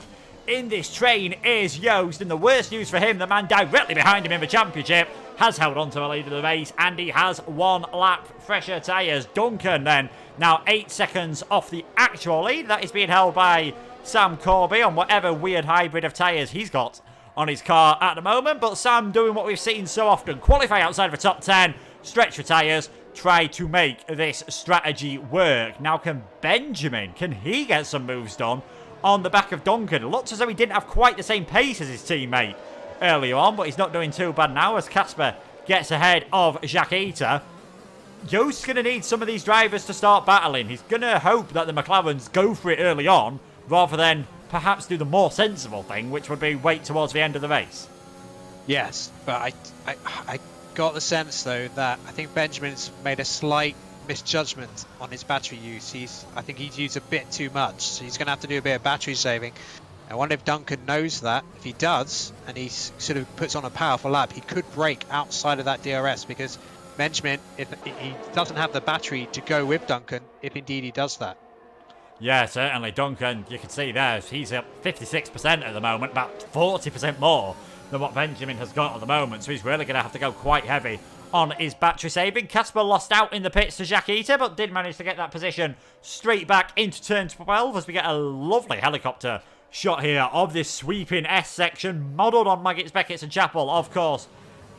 in this train is Joost, and the worst news for him, the man directly behind him in the championship, has held on to the lead of the race, and he has 1 lap fresher tyres. Duncan then now 8 seconds off the actual lead. That is being held by Sam Corby on whatever weird hybrid of tyres he's got on his car at the moment. But Sam doing what we've seen so often, qualify outside of the top 10, stretch for tyres, try to make this strategy work. Now can Benjamin, can he get some moves done on the back of Duncan? It looks as though he didn't have quite the same pace as his teammate earlier on, but he's not doing too bad now as Casper gets ahead of Jack Eater. Joost's going to need some of these drivers to start battling. He's going to hope that the McLarens go for it early on rather than perhaps do the more sensible thing, which would be wait towards the end of the race. Yes, but I got the sense though that I think Benjamin's made a slight misjudgment on his battery use. I think he's used a bit too much, so he's going to have to do a bit of battery saving. I wonder if Duncan knows that. If he does, and he sort of puts on a powerful lap, he could break outside of that DRS, because Benjamin, if he doesn't have the battery to go with Duncan, if indeed he does that. Yeah, certainly. Duncan, you can see there, he's at 56% at the moment, about 40% more than what Benjamin has got at the moment, so he's really going to have to go quite heavy on his battery saving. Casper lost out in the pits to Jack Eater, but did manage to get that position straight back into turn 12 as we get a lovely helicopter shot here of this sweeping S section, modelled on Maggots, Beckett's and Chapel, of course,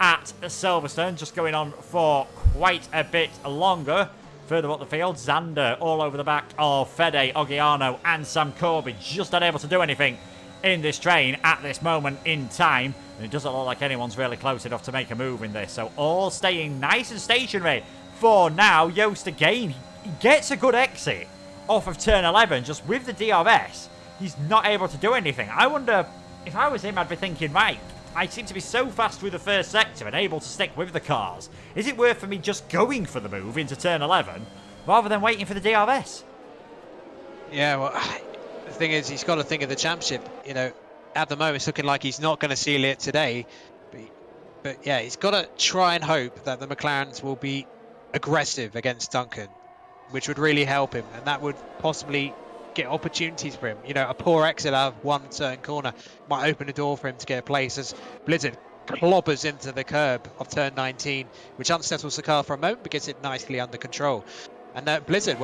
at Silverstone, just going on for quite a bit longer. Further up the field, Xander all over the back of Fede, Oggiano and Sam Corby, just unable to do anything in this train at this moment in time. And it doesn't look like anyone's really close enough to make a move in this. So all staying nice and stationary for now. Joost again, he gets a good exit off of turn 11, just with the DRS. He's not able to do anything. I wonder, if I was him, I'd be thinking, right, I seem to be so fast through the first sector and able to stick with the cars. Is it worth for me just going for the move into turn 11 rather than waiting for the DRS? Yeah, well, the thing is, he's got to think of the championship. You know, at the moment, it's looking like he's not going to seal it today. But yeah, he's got to try and hope that the McLarens will be aggressive against Duncan, which would really help him. And that would possibly get opportunities for him. You know, a poor exit out of one certain corner might open a door for him to get a place as Blizzard clobbers into the curb of turn 19, which unsettles the car for a moment but gets it nicely under control. And Blizzard,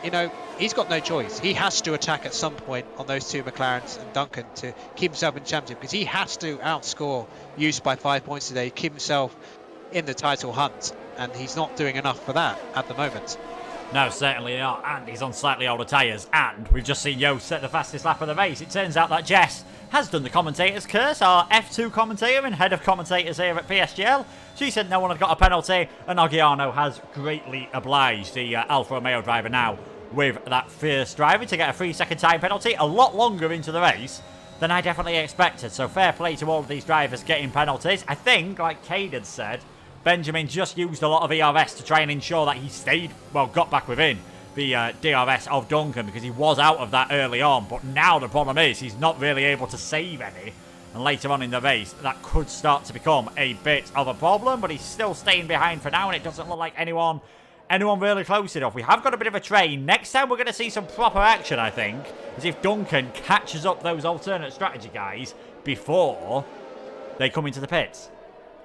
you know, he's got no choice. He has to attack at some point on those two McLarens and Duncan to keep himself in championship, because he has to outscore Use by 5 points today, keep himself in the title hunt, and he's not doing enough for that at the moment. No, certainly not, and he's on slightly older tyres, and we've just seen Joost set the fastest lap of the race. It turns out that Jess has done the commentator's curse, our F2 commentator and head of commentators here at PSGL. She said no one had got a penalty, and Oggiano has greatly obliged the Alfa Romeo driver now with that first driver to get a 3-second time penalty, a lot longer into the race than I definitely expected. So fair play to all of these drivers getting penalties. I think, like Caden said, Benjamin just used a lot of ERS to try and ensure that he stayed, well, got back within the DRS of Duncan, because he was out of that early on. But now the problem is he's not really able to save any. And later on in the race, that could start to become a bit of a problem. But he's still staying behind for now, and it doesn't look like anyone really close enough. We have got a bit of a train. Next time we're going to see some proper action, I think, as if Duncan catches up those alternate strategy guys before they come into the pits.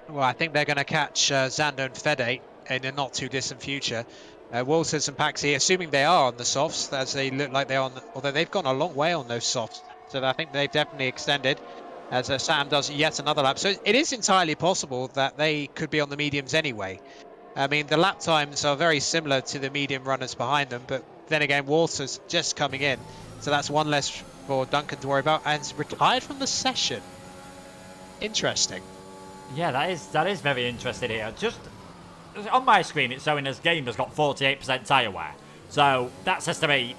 Well, I think they're going to catch Xander and Fede in the not too distant future. Walters and Paxi, assuming they are on the softs, as they look like they're on, although they've gone a long way on those softs. So I think they've definitely extended, as Sam does yet another lap. So it is entirely possible that they could be on the mediums anyway. I mean, the lap times are very similar to the medium runners behind them, but then again, Walters just coming in. So that's one less for Duncan to worry about, and he's retired from the session. Interesting. Yeah, that is very interesting here. Just on my screen, it's showing his game has got 48% tyre wear. So that says to me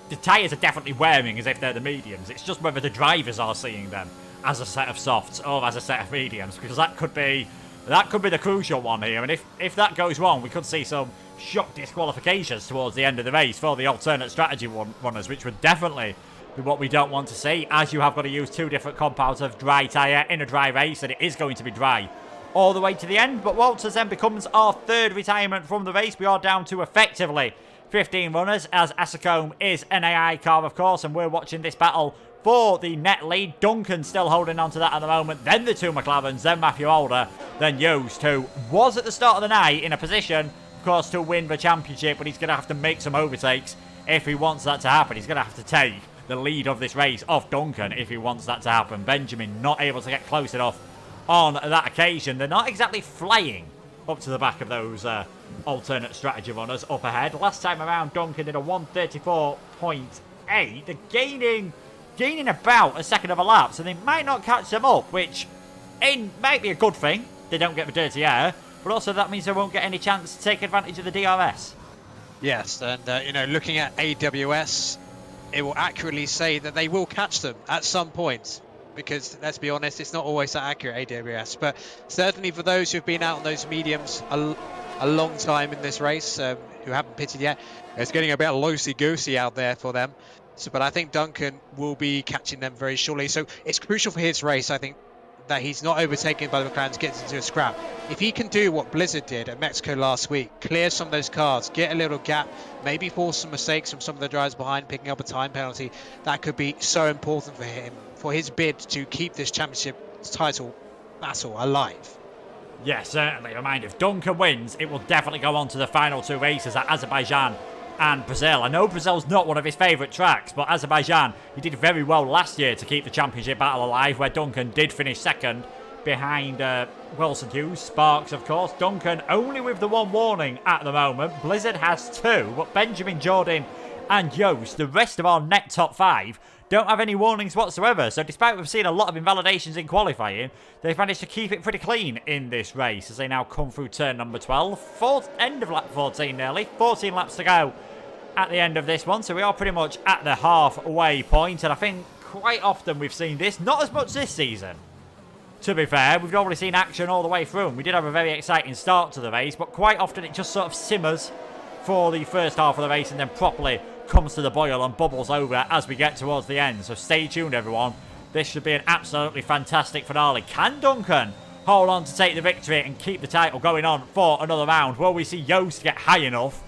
the tyres are definitely wearing as if they're the mediums. It's just whether the drivers are seeing them as a set of softs or as a set of mediums, because that could be the crucial one here. And if that goes wrong, we could see some shock disqualifications towards the end of the race for the alternate strategy runners, which would definitely be what we don't want to see, as you have got to use two different compounds of dry tyre in a dry race, and it is going to be dry all the way to the end. But Walters then becomes our third retirement from the race. We are down to effectively 15 runners, as Asacombe is an AI car, of course, and we're watching this battle for the net lead. Duncan still holding on to that at the moment, then the two McLarens, then Matthew Alder, then Joost, who was at the start of the night in a position, of course, to win the championship, but he's going to have to make some overtakes if he wants that to happen. He's going to have to take the lead of this race off Duncan if he wants that to happen. Benjamin not able to get close enough on that occasion. They're not exactly flying up to the back of those alternate strategy runners up ahead. Last time around, Duncan did a 134.8. They're gaining about a second of a lap, so they might not catch them up, which might be a good thing. They don't get the dirty air, but also that means they won't get any chance to take advantage of the DRS. Yes, and you know, looking at AWS, it will accurately say that they will catch them at some point, because let's be honest, it's not always that accurate, AWS. But certainly for those who've been out on those mediums a long time in this race, who haven't pitted yet, it's getting a bit loosey-goosey out there for them. So, but I think Duncan will be catching them very shortly. So it's crucial for his race, I think, that he's not overtaken by the McLarens, gets into a scrap. If he can do what Blizzard did at Mexico last week, clear some of those cars, get a little gap, maybe force some mistakes from some of the drivers behind, picking up a time penalty, that could be so important for him, for his bid to keep this championship title battle alive. Yeah, certainly. Remind, if Duncan wins, it will definitely go on to the final two races at Azerbaijan and Brazil. I know Brazil's not one of his favourite tracks, but Azerbaijan, he did very well last year to keep the championship battle alive, where Duncan did finish second behind Wilson Hughes, Sparks of course. Duncan only with the one warning at the moment. Blizzard has two, but Benjamin, Jordan and Joost, the rest of our net top 5, don't have any warnings whatsoever. So despite we've seen a lot of invalidations in qualifying, they've managed to keep it pretty clean in this race as they now come through turn number 12. End of lap 14 nearly. 14 laps to go at the end of this one. So we are pretty much at the halfway point. And I think quite often we've seen this. Not as much this season, to be fair. We've already seen action all the way through. And we did have a very exciting start to the race. But quite often it just sort of simmers for the first half of the race and then properly comes to the boil and bubbles over as we get towards the end. So stay tuned, everyone. This should be an absolutely fantastic finale. Can Duncan hold on to take the victory and keep the title going on for another round? Will we see Joost get high enough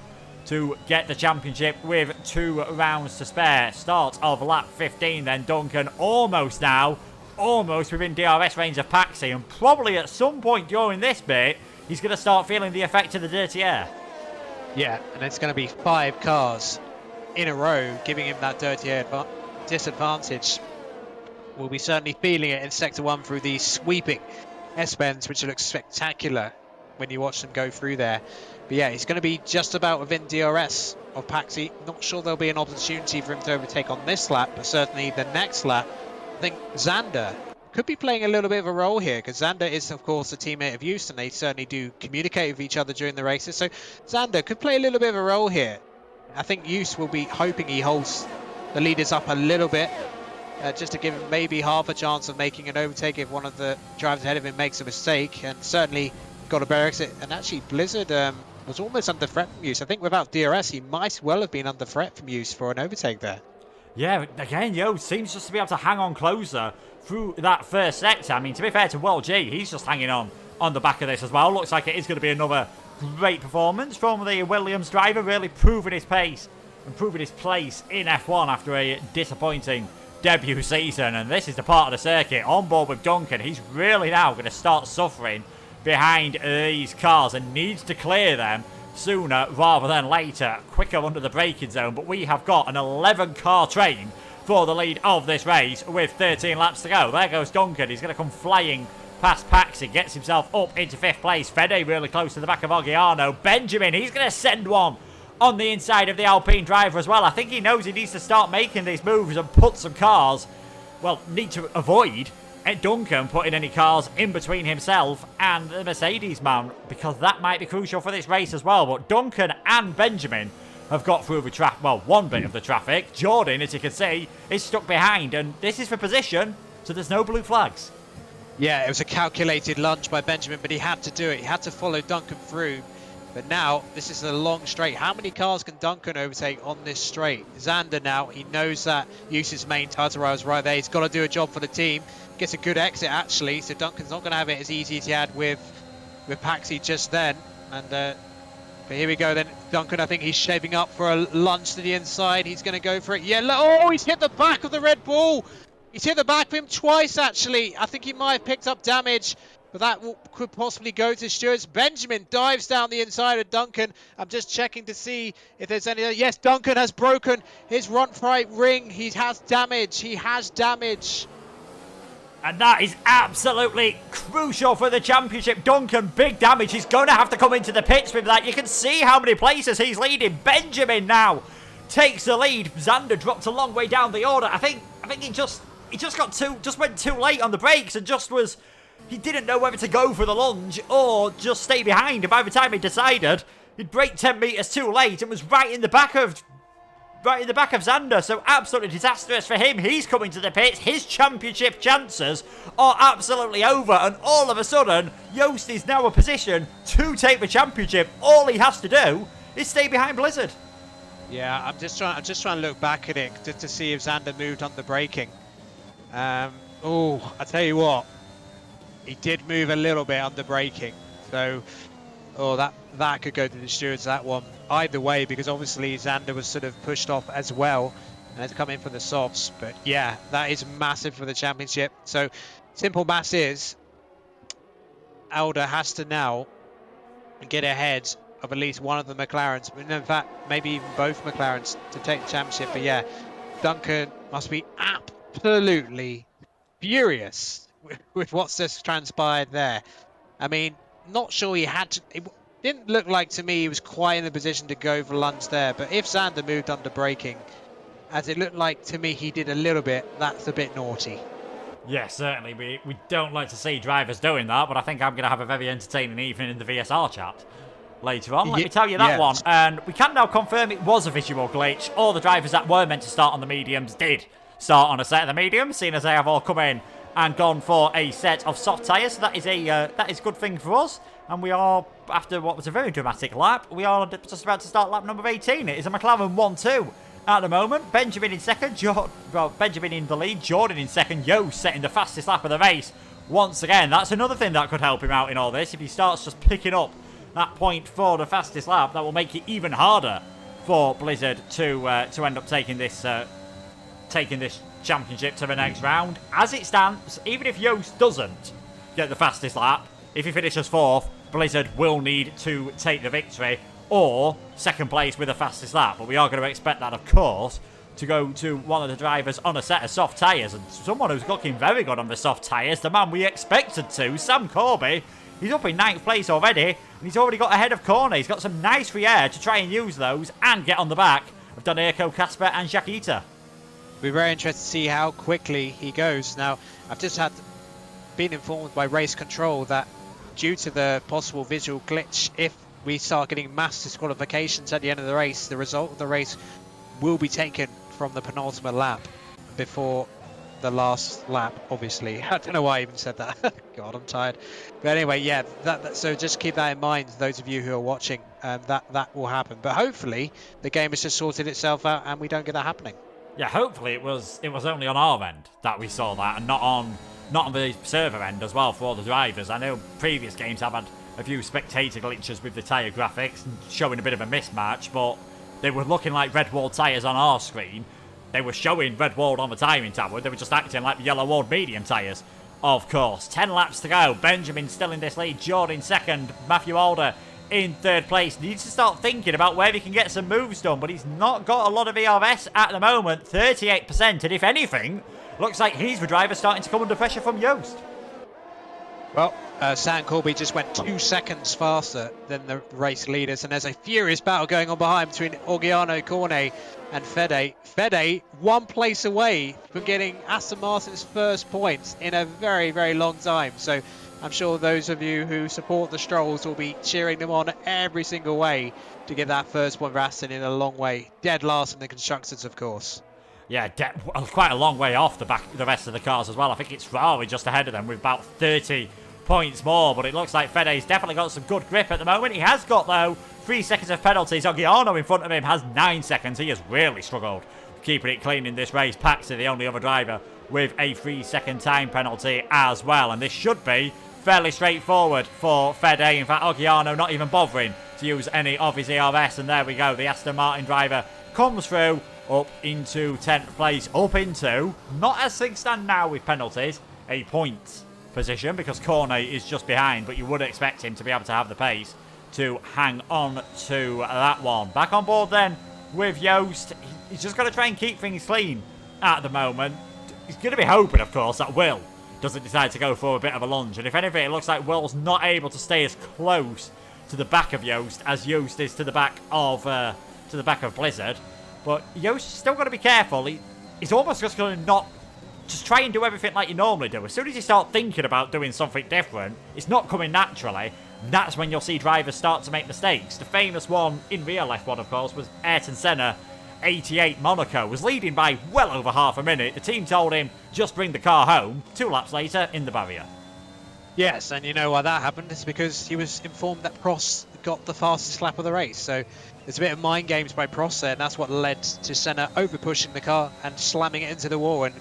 to get the championship with 2 rounds to spare? Start of lap 15 then. Duncan almost within DRS range of Paxi, and probably at some point during this bit he's going to start feeling the effect of the dirty air. Yeah, and it's going to be 5 cars in a row giving him that dirty air disadvantage. We'll be certainly feeling it in Sector 1 through these sweeping S-bends, which look spectacular when you watch them go through there. But yeah, he's going to be just about within DRS of Paxi. Not sure there'll be an opportunity for him to overtake on this lap, but certainly the next lap. I think Xander could be playing a little bit of a role here, because Xander is, of course, a teammate of Joost, and they certainly do communicate with each other during the races. So Xander could play a little bit of a role here. I think Joost will be hoping he holds the leaders up a little bit, just to give him maybe half a chance of making an overtake if one of the drivers ahead of him makes a mistake, and certainly got a better exit. And actually Blizzard was almost under threat from Joost. I think without DRS he might well have been under threat from Joost for an overtake there. Yeah, again, Joost seems just to be able to hang on closer through that first sector. I mean, to be fair to World G, he's just hanging on the back of this as well. Looks like it is going to be another great performance from the Williams driver, really proving his pace and proving his place in F1 after a disappointing debut season. And this is the part of the circuit on board with Duncan. He's really now going to start suffering behind these cars and needs to clear them sooner rather than later, quicker under the braking zone. But we have got an 11 car train for the lead of this race with 13 laps to go. There goes Duncan. He's going to come flying past Paxi, gets himself up into 5th place. Fede really close to the back of Oggiano. Benjamin, he's going to send one on the inside of the Alpine driver as well. I think he knows he needs to start making these moves and put some cars, well, need to avoid Duncan putting any cars in between himself and the Mercedes man, because that might be crucial for this race as well. But Duncan and Benjamin have got through the traffic, well, one bit of the traffic. Jordan, as you can see, is stuck behind, and this is for position, so there's no blue flags. Yeah, it was a calculated lunge by Benjamin, but he had to do it. He had to follow Duncan through. But now, this is a long straight. How many cars can Duncan overtake on this straight? Xander now, he knows that Joost's main title rider is right there. He's got to do a job for the team. Gets a good exit, actually. So Duncan's not going to have it as easy as he had with Paxi just then. And but here we go then. Duncan, I think he's shaping up for a lunge to the inside. He's going to go for it. Yeah, oh, he's hit the back of the Red Bull. He's hit the back of him twice, actually. I think he might have picked up damage, but that could possibly go to Stewart's. Benjamin dives down the inside of Duncan. I'm just checking to see if there's any... Yes, Duncan has broken his front right ring. He has damage. He has damage. And that is absolutely crucial for the championship. Duncan, big damage. He's going to have to come into the pits with that. You can see how many places he's leading. Benjamin now takes the lead. Xander dropped a long way down the order. I think he just went too late on the brakes and he didn't know whether to go for the lunge or just stay behind. And by the time he decided, he'd brake 10 metres too late and was right in the back of Xander. So absolutely disastrous for him. He's coming to the pits. His championship chances are absolutely over. And all of a sudden, Joost is now in a position to take the championship. All he has to do is stay behind Blizzard. Yeah, I'm just trying to look back at it to see if Xander moved on the braking. Oh, I tell you what, he did move a little bit on the braking. So, that could go to the stewards, that one. Either way, because obviously Xander was sort of pushed off as well and had to come in for the softs. But yeah, that is massive for the championship. So, simple maths is, Alder has to now get ahead of at least one of the McLarens, in fact, maybe even both McLarens to take the championship. But yeah, Duncan must be absolutely furious with what's just transpired there. I mean, not sure he had to. It didn't look like to me he was quite in the position to go for lunge there. But if Zander moved under braking, as it looked like to me he did a little bit, that's a bit naughty. Yeah, certainly. We don't like to see drivers doing that, but I think I'm going to have a very entertaining evening in the VSR chat later on. Let me tell you that one. And we can now confirm it was a visual glitch. All the drivers that were meant to start on the mediums did start on a set of the mediums, seeing as they have all come in and gone for a set of soft tyres. So that is a good thing for us. And we are, after what was a very dramatic lap, we are just about to start lap number 18. It is a McLaren 1-2 at the moment. Benjamin in second, Benjamin in the lead, Jordan in second, Yost setting the fastest lap of the race. Once again, that's another thing that could help him out in all this. If he starts just picking up that point for the fastest lap, that will make it even harder for Blizzard to end up taking this championship to the next round. As it stands, even if Yost doesn't get the fastest lap, if he finishes fourth, Blizzard will need to take the victory or second place with the fastest lap. But we are going to expect that, of course, to go to one of the drivers on a set of soft tyres. And someone who's looking very good on the soft tyres, the man we expected to, Sam Corby. He's up in 9th place already, and he's already got ahead of Corner. He's got some nice free air to try and use those and get on the back of Donerko, Casper and Jakita. We're very interested to see how quickly he goes. Now, I've just been informed by race control that due to the possible visual glitch, if we start getting mass disqualifications at the end of the race, the result of the race will be taken from the penultimate lap before the last lap, obviously. I don't know why I even said that. God, I'm tired. But anyway, yeah, so just keep that in mind, those of you who are watching, that will happen. But hopefully the game has just sorted itself out and we don't get that happening. Yeah, hopefully it was only on our end that we saw that, and not on the server end as well for all the drivers. I know previous games have had a few spectator glitches with the tyre graphics and showing a bit of a mismatch, but they were looking like red wall tyres on our screen. They were showing red walled on the timing tablet. They were just acting like yellow walled medium tyres, of course. 10 laps to go. Benjamin still in this lead. Jordan second. Matthew Alder in third place. Needs to start thinking about where he can get some moves done, but he's not got a lot of ERS at the moment. 38%, and if anything, looks like he's the driver starting to come under pressure from Yost. Well, Sam Corby just went 2 seconds faster than the race leaders, and there's a furious battle going on behind between Orgiano Cornet and Fede. Fede 1 place away from getting Aston Martin's first points in a very, very long time. So I'm sure those of you who support the Strolls will be cheering them on every single way to get that first point for Aston in a long way. Dead last in the constructors, of course. Yeah, quite a long way off the rest of the cars as well. I think it's Ferrari just ahead of them with about 30 points more, but it looks like Fede's definitely got some good grip at the moment. He has got, though, 3 seconds of penalties. Ogiano in front of him has 9 seconds. He has really struggled keeping it clean in this race. Paxi, the only other driver, with a 3-second time penalty as well, and this should be fairly straightforward for Fede. In fact, Ogiano not even bothering to use any of his ERS, and there we go. The Aston Martin driver comes through up into 10th place, up into, not as things stand now with penalties, a point position, because Cornet is just behind, but you would expect him to be able to have the pace to hang on to that one. Back on board then with Yost. He's just got to try and keep things clean at the moment. He's going to be hoping, of course, that Will doesn't decide to go for a bit of a lunge, and if anything, it looks like Will's not able to stay as close to the back of Yost as Yost is to the back of Blizzard. But Yost still got to be careful. He's almost just going to not just try and do everything like you normally do. As soon as you start thinking about doing something different, it's not coming naturally. That's when you'll see drivers start to make mistakes. The famous one in real life one, of course, was Ayrton Senna, 88 Monaco, was leading by well over half a minute. The team told him, just bring the car home. 2 laps later, in the barrier. Yes, and you know why that happened? It's because he was informed that Prost got the fastest lap of the race. So there's a bit of mind games by Prost there, and that's what led to Senna over-pushing the car and slamming it into the wall and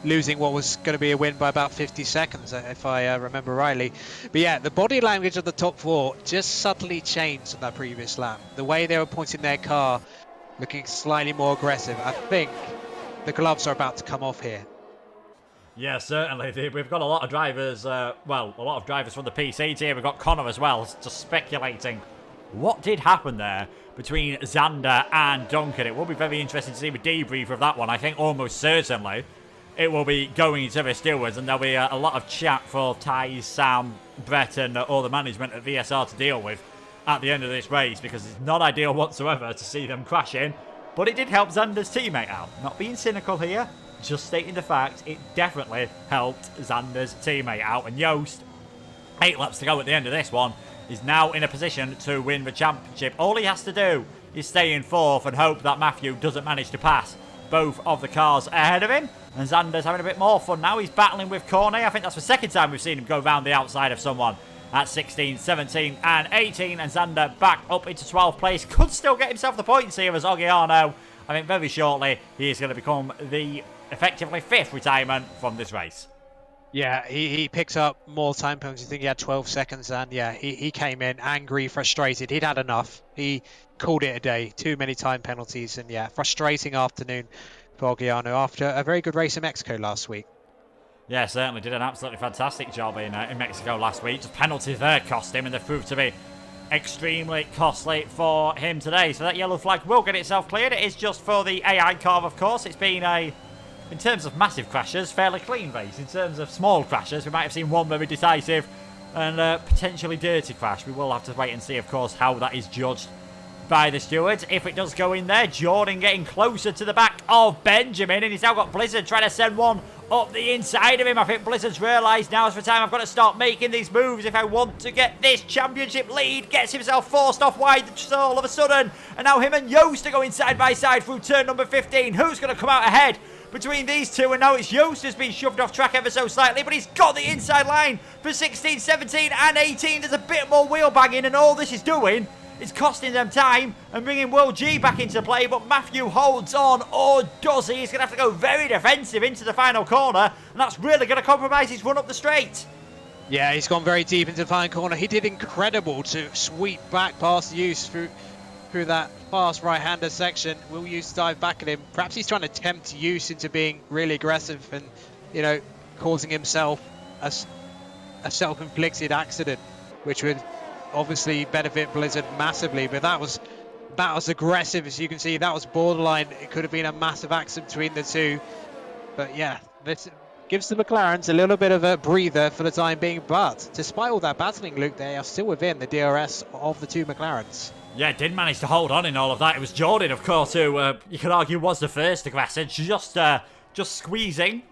losing what was going to be a win by about 50 seconds, if I remember rightly. But yeah, the body language of the top 4 just subtly changed on that previous lap. The way they were pointing their car, looking slightly more aggressive. I think the gloves are about to come off here. Yeah, certainly. We've got a lot of drivers, a lot of drivers from the PC team. We've got Connor as well, just speculating What did happen there between Xander and Duncan? It will be very interesting to see the debrief of that one. I think almost certainly it will be going into the stewards, and there'll be a lot of chat for Ty, Sam, Brett, and all the management at VSR to deal with at the end of this race, because it's not ideal whatsoever to see them crashing. But it did help Xander's teammate out. Not being cynical here, just stating the fact, it definitely helped Xander's teammate out. And Joost, 8 laps to go at the end of this one, is now in a position to win the championship. All he has to do is stay in 4th and hope that Matthew doesn't manage to pass both of the cars ahead of him. And Xander's having a bit more fun now. He's battling with Cornet. I think that's the second time we've seen him go round the outside of someone at 16, 17 and 18. And Xander back up into 12th place. Could still get himself the points here as Oggiano. I think very shortly he is going to become the effectively 5th retirement from this race. Yeah, he picks up more time penalties. I think he had 12 seconds, and yeah, he came in angry, frustrated. He'd had enough. He called it a day. Too many time penalties, and yeah, frustrating afternoon for Oggiano after a very good race in Mexico last week. Yeah, certainly did an absolutely fantastic job in Mexico last week. Just penalties there cost him, and they proved to be extremely costly for him today. So that yellow flag will get itself cleared. It is just for the AI car, of course. It's been in terms of massive crashes, fairly clean race. In terms of small crashes, we might have seen one very decisive and potentially dirty crash. We will have to wait and see, of course, how that is judged by the stewards. If it does go in there, Jordan getting closer to the back of Benjamin, and he's now got Blizzard trying to send one up the inside of him. I think Blizzard's realised now's the time I've got to start making these moves if I want to get this championship lead. Gets himself forced off wide all of a sudden, and now him and Joost are going side by side through turn number 15. Who's going to come out ahead between these two? And now it's Joost who's been shoved off track ever so slightly, but he's got the inside line for 16, 17 and 18. There's a bit more wheel banging, and all this is doing is costing them time and bringing Will G back into play. But Matthew holds on, or does he? He's going to have to go very defensive into the final corner, and that's really going to compromise his run up the straight. Yeah, he's gone very deep into the final corner. He did incredible to sweep back past Joost through that fast right-hander section. Will Joost dive back at him? Perhaps he's trying to tempt Joost into being really aggressive and, you know, causing himself a self-inflicted accident, which would obviously benefit Blizzard massively. But that was aggressive, as you can see. That was borderline. It could have been a massive accident between the two. But yeah, this gives the McLarens a little bit of a breather for the time being. But despite all that battling, Luke, they are still within the DRS of the two McLarens. Yeah, did manage to hold on in all of that. It was Jordan, of course, who you could argue was the first aggressor, just squeezing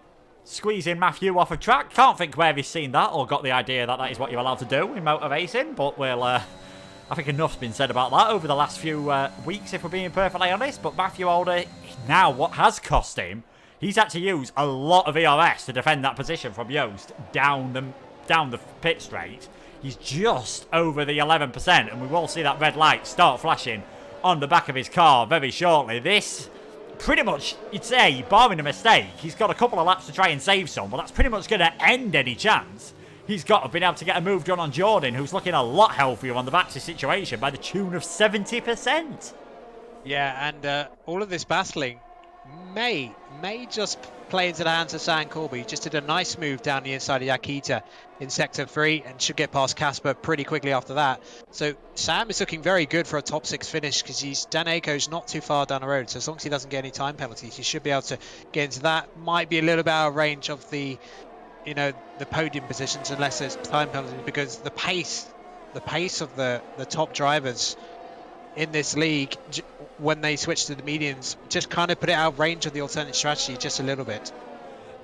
Matthew off a track. Can't think where he's seen that or got the idea that that is what you're allowed to do in motor racing, but I think enough's been said about that over the last few weeks, if we're being perfectly honest. But Matthew Older, now what has cost him, he's had to use a lot of ERS to defend that position from Joost down the pit straight. He's just over the 11%, and we will see that red light start flashing on the back of his car very shortly. This, pretty much, you'd say, barring a mistake, he's got a couple of laps to try and save some, but that's pretty much going to end any chance he's got of being able to get a move done on Jordan, who's looking a lot healthier on the Baxi situation by the tune of 70%. Yeah, and all of this battling may just play into the hands of Sam Corby. He just did a nice move down the inside of Yakita in Sector 3 and should get past Casper pretty quickly after that. So Sam is looking very good for a top 6 finish, because Daneko's not too far down the road. So as long as he doesn't get any time penalties, he should be able to get into that. Might be a little bit out of range of the podium positions unless there's time penalties, because the pace of the top drivers in this league, when they switch to the mediums, just kind of put it out of range of the alternate strategy just a little bit.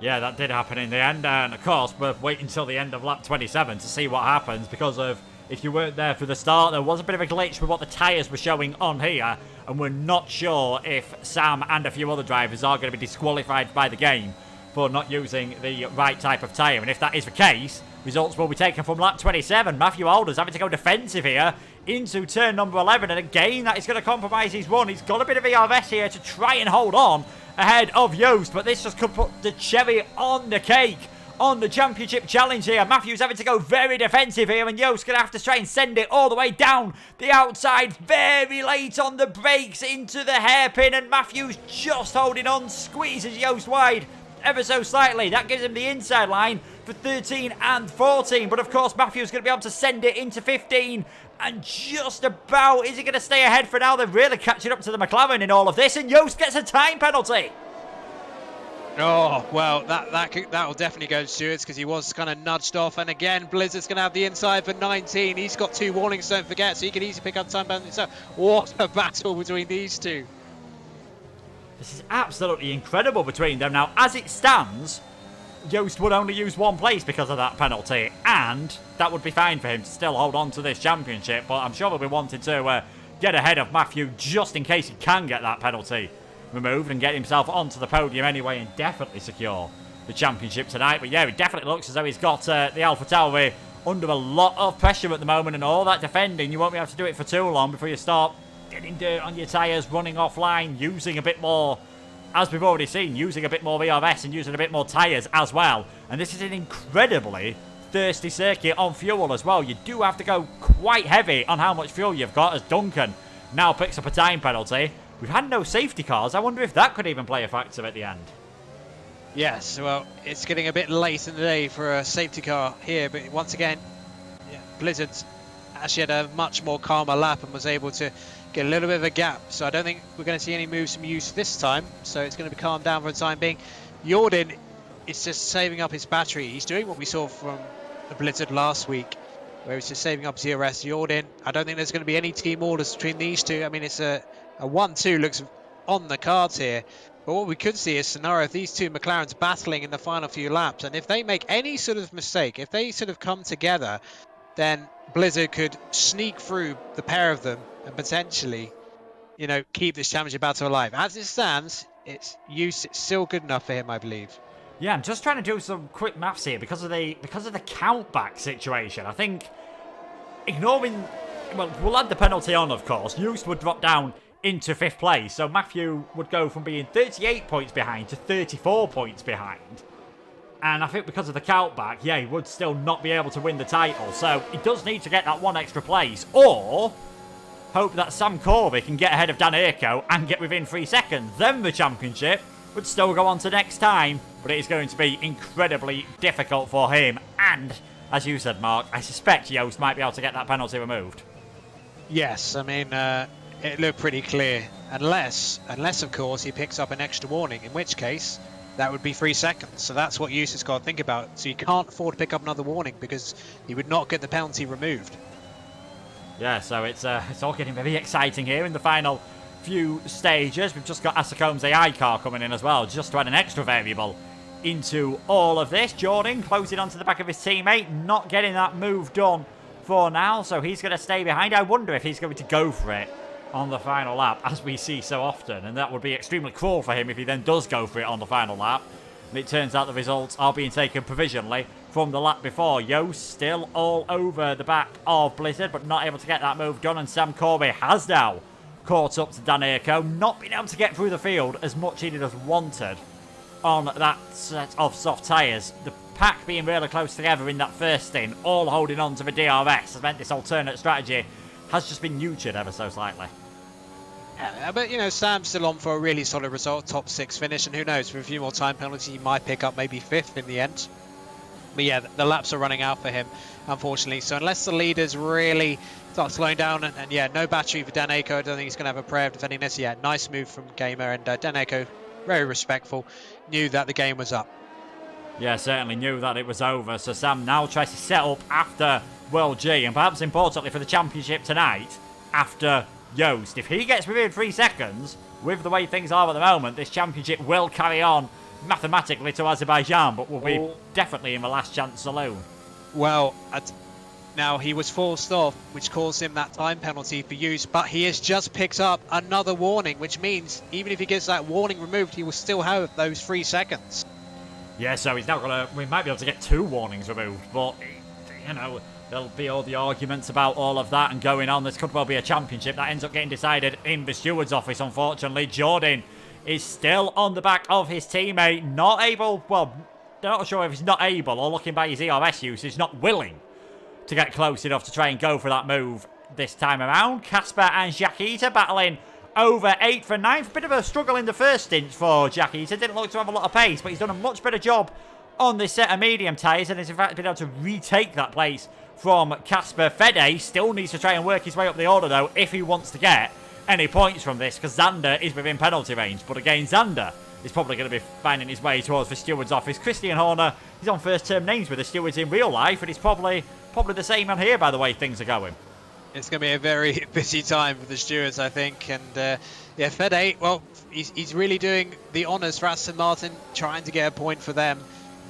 Yeah, that did happen in the end, and of course we're waiting until the end of lap 27 to see what happens, because of, if you weren't there for the start, there was a bit of a glitch with what the tyres were showing on here, and we're not sure if Sam and a few other drivers are going to be disqualified by the game for not using the right type of tyre. And if that is the case, results will be taken from lap 27. Matthew Alders having to go defensive here into turn number 11, and again that is going to compromise his run. He's got a bit of ERS here to try and hold on ahead of Joost, but this just could put the cherry on the cake on the championship challenge here. Matthew's having to go very defensive here, and Joost's going to have to try and send it all the way down the outside very late on the brakes into the hairpin, and Matthew's just holding on, squeezes Joost wide ever so slightly. That gives him the inside line for 13 and 14. But of course, Matthew's going to be able to send it into 15. And just about, is he going to stay ahead for now? They're really catching up to the McLaren in all of this. And Joost gets a time penalty. Oh, well, that'll definitely go to Stewart's because he was kind of nudged off. And again, Blizzard's going to have the inside for 19. He's got 2 warnings, don't forget, so he can easily pick up time penalty. So what a battle between these two. This is absolutely incredible between them. Now, as it stands, Joost would only use 1 place because of that penalty. And that would be fine for him to still hold on to this championship. But I'm sure he'll be wanting to get ahead of Matthew just in case he can get that penalty removed and get himself onto the podium anyway and definitely secure the championship tonight. But yeah, it definitely looks as though he's got the AlphaTauri under a lot of pressure at the moment, and all that defending, you won't be able to do it for too long before you start getting dirt on your tyres, running offline, using a bit more, as we've already seen, using a bit more VRS and using a bit more tyres as well. And this is an incredibly thirsty circuit on fuel as well. You do have to go quite heavy on how much fuel you've got, as Duncan now picks up a time penalty. We've had no safety cars. I wonder if that could even play a factor at the end. Yes, well, it's getting a bit late in the day for a safety car here, but once again, yeah, Blizzard actually had a much more calmer lap and was able to get a little bit of a gap. So I don't think we're going to see any moves from use this time. So it's going to be calmed down for the time being. Jordan is just saving up his battery. He's doing what we saw from the Blizzard last week, where he's just saving up his ERS. Jordan, I don't think there's going to be any team orders between these two. I mean, it's a 1-2 looks on the cards here. But what we could see is a scenario of these two McLarens battling in the final few laps. And if they make any sort of mistake, if they sort of come together, then Blizzard could sneak through the pair of them and potentially, you know, keep this championship battle alive. As it stands, it's still good enough for him, I believe. Yeah, I'm just trying to do some quick maths here because of the count back situation. I think ignoring, well, we'll add the penalty on, of course. Joost would drop down into 5th place, so Matthew would go from being 38 points behind to 34 points behind. And I think because of the count back, yeah, he would still not be able to win the title. So he does need to get that 1 extra place, or hope that Sam Corby can get ahead of Dan Erko and get within 3 seconds. Then the championship would still go on to next time, but it is going to be incredibly difficult for him. And, as you said, Mark, I suspect Joost might be able to get that penalty removed. Yes, I mean, it looked pretty clear. Unless, of course, he picks up an extra warning, in which case that would be 3 seconds. So that's what Joost has got to think about. So you can't afford to pick up another warning because he would not get the penalty removed. Yeah, so it's all getting very exciting here in the final few stages. We've just got Assacomb's AI car coming in as well, just to add an extra variable into all of this. Jordan closing onto the back of his teammate, not getting that move done for now, so he's going to stay behind. I wonder if he's going to go for it on the final lap, as we see so often, and that would be extremely cruel for him if he then does go for it on the final lap. And it turns out the results are being taken provisionally from the lap before. Joost still all over the back of Blizzard, but not able to get that move done, and Sam Corby has now caught up to Dan Erko, not being able to get through the field as much as he has wanted on that set of soft tyres. The pack being really close together in that first stint, all holding on to the DRS, has meant this alternate strategy has just been neutered ever so slightly. Yeah, but, you know, Sam's still on for a really solid result, top 6 finish, and who knows, with a few more time penalties, he might pick up maybe 5th in the end. But yeah, the laps are running out for him, unfortunately. So unless the leaders really start slowing down, and yeah, no battery for Dan Erko, I don't think he's going to have a prayer of defending this. Yeah, nice move from Gamer, and Dan Erko, very respectful, knew that the game was up. Yeah, certainly knew that it was over. So Sam now tries to set up after World G, and perhaps importantly for the championship tonight, after Joost. If he gets within 3 seconds, with the way things are at the moment, this championship will carry on mathematically to Azerbaijan, but will be definitely in the last chance saloon. Well, now he was forced off, which caused him that time penalty for use, but he has just picked up another warning, which means even if he gets that warning removed, he will still have those 3 seconds. Yeah, so he's now got to, we might be able to get 2 warnings removed, but, you know, there'll be all the arguments about all of that and going on. This could well be a championship that ends up getting decided in the steward's office, unfortunately. Jordan is still on the back of his teammate, not able, well, not sure if he's not able or looking by his ERS usage, not willing to get close enough to try and go for that move this time around. Casper and Jacquita battling over 8th and 9th. Bit of a struggle in the first stint for Jackie. He didn't look to have a lot of pace, but he's done a much better job on this set of medium tyres and has in fact been able to retake that place from Casper. Fede still needs to try and work his way up the order though if he wants to get any points from this, because Xander is within penalty range. But again, Xander is probably going to be finding his way towards the steward's office. Christian Horner, he's on first term names with the stewards in real life, and he's probably the same on here by the way things are going. It's going to be a very busy time for the stewards, I think. And yeah, Fede, well, he's really doing the honours for Aston Martin, trying to get a point for them.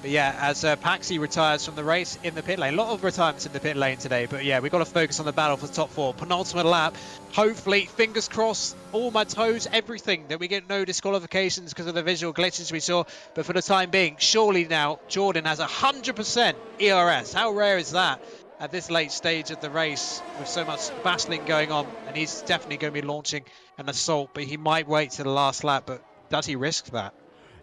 But yeah, as Paxi retires from the race in the pit lane, a lot of retirements in the pit lane today. But yeah, we've got to focus on the battle for the top 4. Penultimate lap. Hopefully, fingers crossed, all my toes, everything, that we get no disqualifications because of the visual glitches we saw. But for the time being, surely now Jordan has 100% ERS. How rare is that at this late stage of the race with so much battling going on? And he's definitely going to be launching an assault, but he might wait to the last lap. But does he risk that?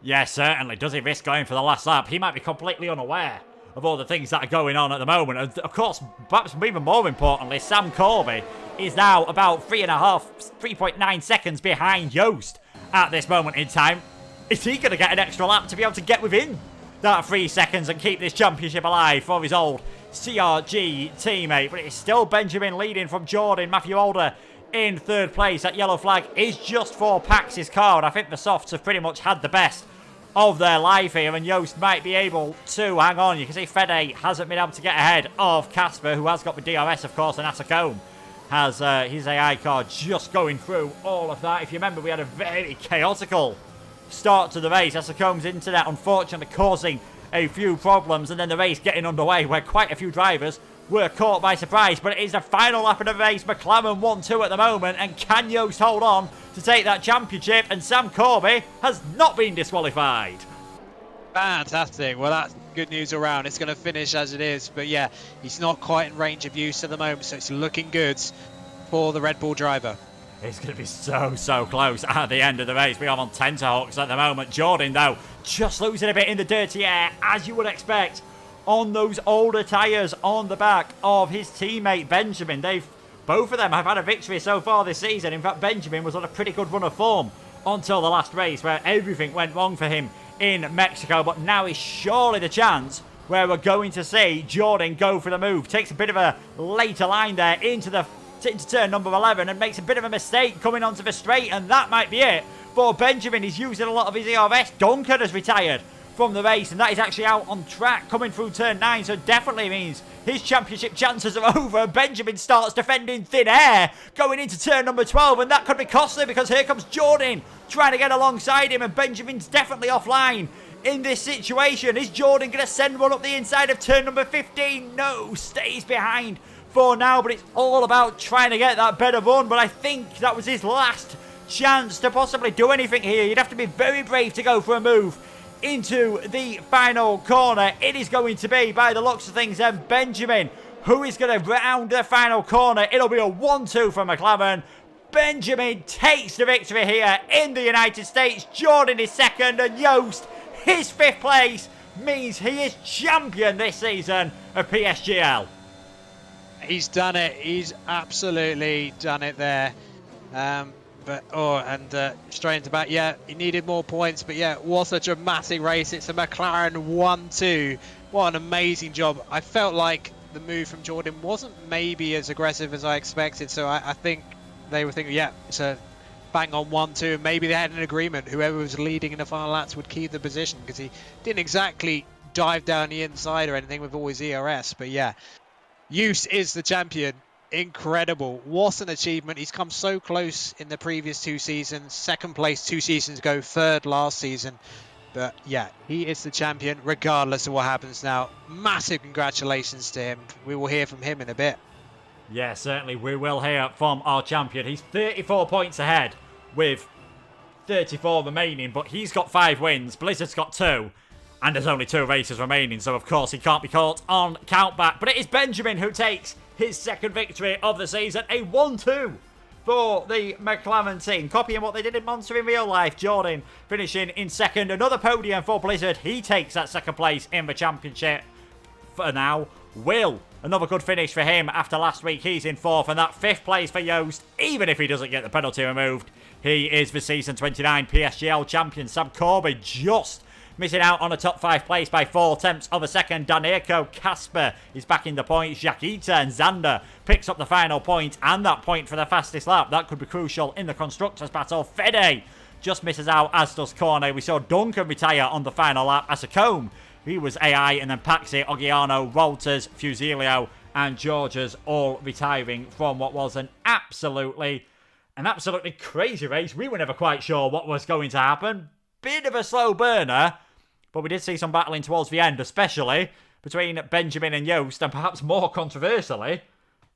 Yeah, certainly. Does he risk going for the last lap? He might be completely unaware of all the things that are going on at the moment. And of course, perhaps even more importantly, Sam Corby is now about 3.9 seconds behind Joost at this moment in time. Is he going to get an extra lap to be able to get within that 3 seconds and keep this championship alive for his old CRG teammate? But it's still Benjamin leading from Jordan. Matthew Alder in third place. That yellow flag is just for Pax's car, and I think the softs have pretty much had the best of their life here, and Joost might be able to hang on. You can see Fede hasn't been able to get ahead of Casper, who has got the DRS, of course, and Asacombe has his AI car just going through all of that. If you remember, we had a very chaotical start to the race. Asacombe's internet, unfortunately, causing a few problems, and then the race getting underway where quite a few drivers were caught by surprise. But it is the final lap of the race. McLaren 1-2 at the moment, and can Joost hold on to take that championship? And Sam Corby has not been disqualified. Fantastic. Well, that's good news around. It's going to finish as it is, but yeah, he's not quite in range of use at the moment, so it's looking good for the Red Bull driver. It's going to be so close at the end of the race. We are on tenterhooks at the moment. Jordan, though, just losing a bit in the dirty air, as you would expect, on those older tyres on the back of his teammate Benjamin. Both of them have had a victory so far this season. In fact, Benjamin was on a pretty good run of form until the last race where everything went wrong for him in Mexico. But now is surely the chance where we're going to see Jordan go for the move. Takes a bit of a later line there into turn number 11 and makes a bit of a mistake coming onto the straight, and that might be it for Benjamin. He's using a lot of his ERS. Duncan has retired from the race, and that is actually out on track coming through turn 9, so definitely means his championship chances are over. Benjamin starts defending thin air going into turn number 12, and that could be costly because here comes Jordan trying to get alongside him, and Benjamin's definitely offline in this situation. Is Jordan going to send one up the inside of turn number 15? No, stays behind for now, but it's all about trying to get that better run. But I think that was his last chance to possibly do anything here. You'd have to be very brave to go for a move into the final corner. It is going to be, by the looks of things, Benjamin who is going to round the final corner. It'll be a 1-2 for McLaren. Benjamin takes the victory here in the United States. Jordan is second, and Joost, his 5th place, means he is champion this season of PSGL. He's done it. He's absolutely done it there. Straight into back. Yeah, he needed more points, but yeah, what a dramatic race. It's a McLaren 1-2. What an amazing job. I felt like the move from Jordan wasn't maybe as aggressive as I expected, so I think they were thinking, yeah, it's a bang on 1-2, and maybe they had an agreement. Whoever was leading in the final laps would keep the position, because he didn't exactly dive down the inside or anything with all his ERS, but yeah, Joost is the champion. Incredible. What an achievement. He's come so close in the previous 2 seasons. 2nd place 2 seasons ago, 3rd last season. But yeah, he is the champion regardless of what happens now. Massive congratulations to him. We will hear from him in a bit. Yeah, certainly we will hear from our champion. He's 34 points ahead with 34 remaining, but he's got 5 wins. Blizzard's got 2. And there's only 2 races remaining, so of course he can't be caught on countback. But it is Benjamin who takes his 2nd victory of the season. A 1-2 for the McLaren team, copying what they did in Monza in real life. Jordan finishing in 2nd. Another podium for Blizzard. He takes that 2nd place in the championship for now. Will, another good finish for him after last week. He's in 4th, and that 5th place for Joost, even if he doesn't get the penalty removed, He is the season 29 PSGL champion. Sam Corby just missing out on a top 5 place by 4/10 of a second. Danirko Kasper is back in the points. Jakita and Zander picks up the final point, and that point for the fastest lap. That could be crucial in the Constructors' battle. Fede just misses out, as does Cornet. We saw Duncan retire on the final lap. Asacombe, he was AI, and then Paxi, Ogiano, Walters, Fusilio, and Georges all retiring from what was an absolutely crazy race. We were never quite sure what was going to happen. Bit of a slow burner, but we did see some battling towards the end, especially between Benjamin and Joost, and perhaps more controversially,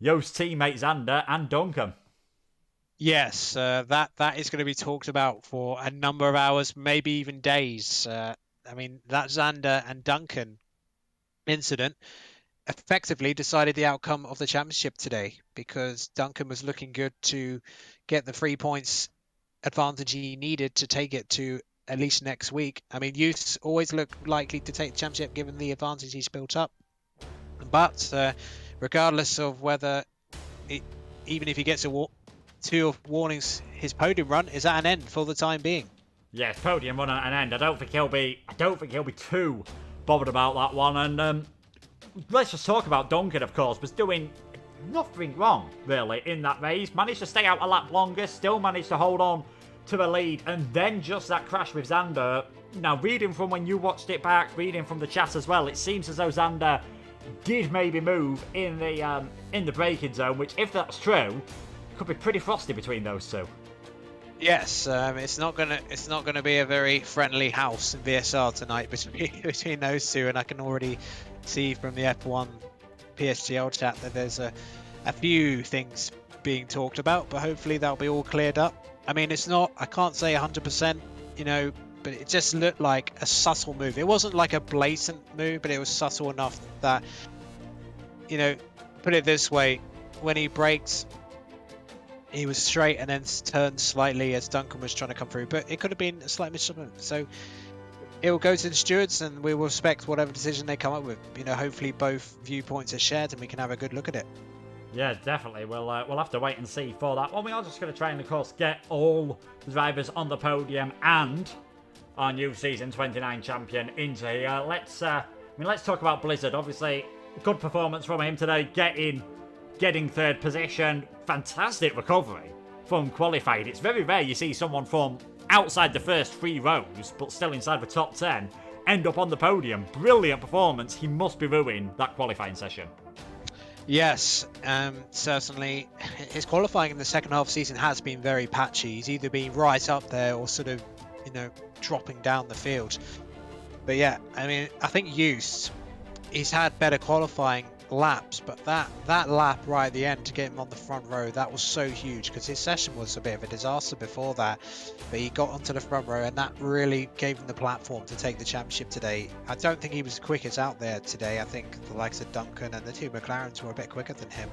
Joost's teammate Zander and Duncan. Yes, that is going to be talked about for a number of hours, maybe even days. I mean, that Zander and Duncan incident effectively decided the outcome of the championship today, because Duncan was looking good to get the 3 points advantage he needed to take it to at least next week. I mean, Youths always look likely to take the championship given the advantage he's built up. But regardless of whether, even if he gets two warnings, his podium run is at an end for the time being. Yes, podium run at an end. I don't think he'll be too bothered about that one. And let's just talk about Duncan. Of course, was doing nothing wrong really in that race. Managed to stay out a lap longer. Still managed to hold on to the lead, and then just that crash with Zander. Now, reading from when you watched it back, reading from the chat as well, it seems as though Zander did maybe move in the braking zone, which, if that's true, could be pretty frosty between those two. Yes, it's not gonna be a very friendly house in VSR tonight between those two, and I can already see from the F1 PSGL chat that there's a few things being talked about, but hopefully that'll be all cleared up. I mean, it's not, I can't say 100%, but it just looked like a subtle move. It wasn't like a blatant move, but it was subtle enough that, put it this way, when he brakes, he was straight and then turned slightly as Duncan was trying to come through, but it could have been a slight misjudgment. So it will go to the stewards, and we will respect whatever decision they come up with. Hopefully both viewpoints are shared and we can have a good look at it. Yeah, definitely. We'll have to wait and see for that one. We are just going to try and, of course, get all the drivers on the podium and our new season 29 champion into here. Let's talk about Blizzard. Obviously, good performance from him today, getting third position. Fantastic recovery from qualifying. It's very rare you see someone from outside the first 3 rows, but still inside the top 10, end up on the podium. Brilliant performance. He must be ruining that qualifying session. Yes, certainly. His qualifying in the second half of the season has been very patchy. He's either been right up there or sort of, dropping down the field. But yeah, I mean, I think he's had better qualifying laps, but that lap right at the end to get him on the front row, that was so huge, because his session was a bit of a disaster before that, but he got onto the front row and that really gave him the platform to take the championship today. I don't think he was the quickest out there today. I think the likes of Duncan and the 2 McLarens were a bit quicker than him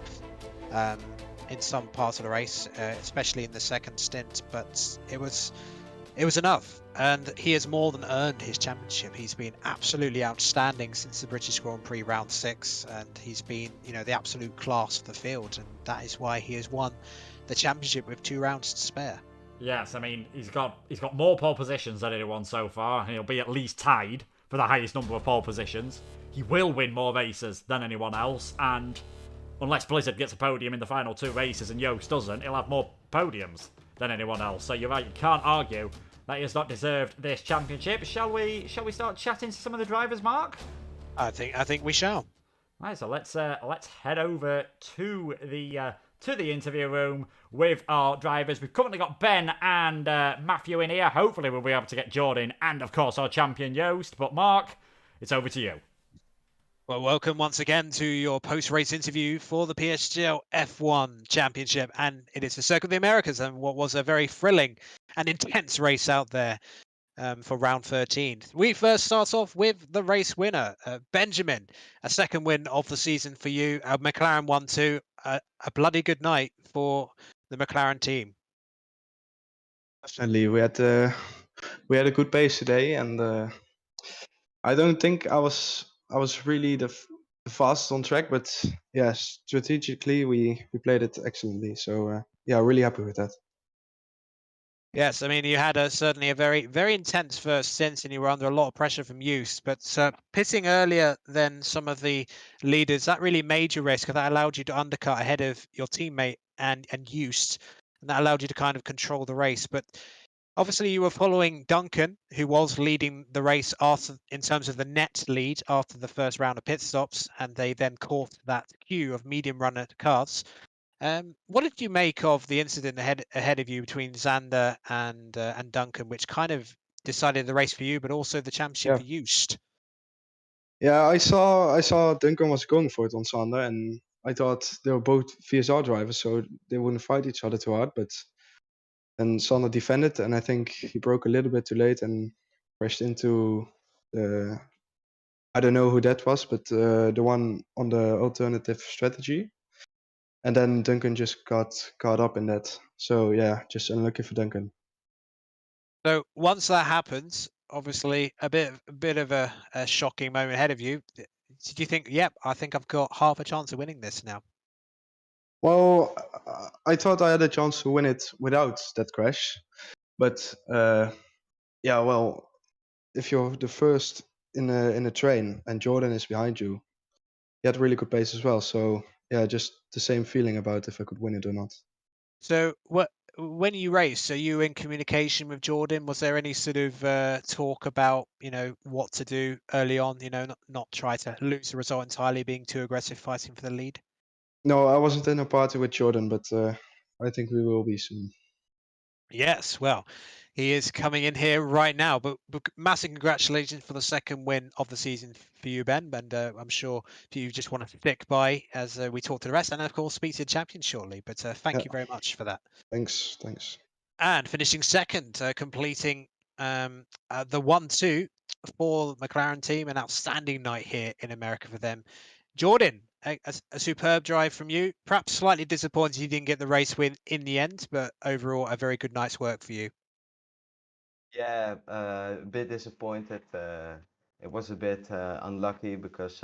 in some parts of the race, especially in the second stint, but it was enough, and he has more than earned his championship. He's been absolutely outstanding since the British Grand Prix round 6, and he's been, the absolute class of the field, and that is why he has won the championship with 2 rounds to spare. Yes, I mean, he's got more pole positions than anyone so far, and he'll be at least tied for the highest number of pole positions. He will win more races than anyone else, and unless Blizzard gets a podium in the final 2 races and Joost doesn't, he'll have more podiums than anyone else. So you're right, you can't argue that he has not deserved this championship. Shall we start chatting to some of the drivers, Mark? I think we shall. Right, so let's head over to the interview room with our drivers. We've currently got Ben and Matthew in here. Hopefully we'll be able to get Jordan and, of course, our champion Joost. But Mark, it's over to you. Well, welcome once again to your post-race interview for the PSGL F1 Championship, and it is the Circuit of the Americas, and what was a very thrilling and intense race out there for round 13. We first start off with the race winner, Benjamin, a second win of the season for you. McLaren 1-2, a bloody good night for the McLaren team. Definitely, we had a good pace today, and I don't think I was really the fastest on track, but yeah, strategically we played it excellently. So yeah, really happy with that. Yes, I mean you had certainly a very, very intense first stint, and you were under a lot of pressure from use. But pitting earlier than some of the leaders, that really made you risk. That allowed you to undercut ahead of your teammate and use, and that allowed you to kind of control the race. But obviously, you were following Duncan, who was leading the race after, in terms of the net lead after the first round of pit stops, and they then caught that queue of medium runner cars. What did you make of the incident ahead of you between Xander and Duncan, which kind of decided the race for you, but also the championship Yeah. for Just? Yeah, I saw Duncan was going for it on Sander, and I thought they were both VSR drivers, so they wouldn't fight each other too hard. But then Sander defended, and I think he broke a little bit too late and crashed into the. I don't know who that was, but the one on the alternative strategy. And then Duncan just got caught up in that. So yeah, just unlucky for Duncan. So once that happens, obviously a bit of a shocking moment ahead of you. Did you think, yep, I think I've got half a chance of winning this now? Well, I thought I had a chance to win it without that crash, but yeah, well, if you're the first in a train and Jordan is behind you, he had really good pace as well. So yeah, just the same feeling about if I could win it or not. So when you raced, are you in communication with Jordan? Was there any sort of talk about, what to do early on, not try to lose the result entirely, being too aggressive, fighting for the lead? No, I wasn't in a party with Jordan, but I think we will be soon. Yes, well, he is coming in here right now, but massive congratulations for the second win of the season for you, Ben. And I'm sure if you just want to stick by as we talk to the rest, and of course speak to the champion shortly. But thank Yeah, you very much for that. thanks. And finishing second, completing the 1-2 for the McLaren team. An outstanding night here in America for them. Jordan, a superb drive from you. Perhaps slightly disappointed you didn't get the race win in the end, but overall a very good night's work for you. Yeah, a bit disappointed. It was a bit unlucky because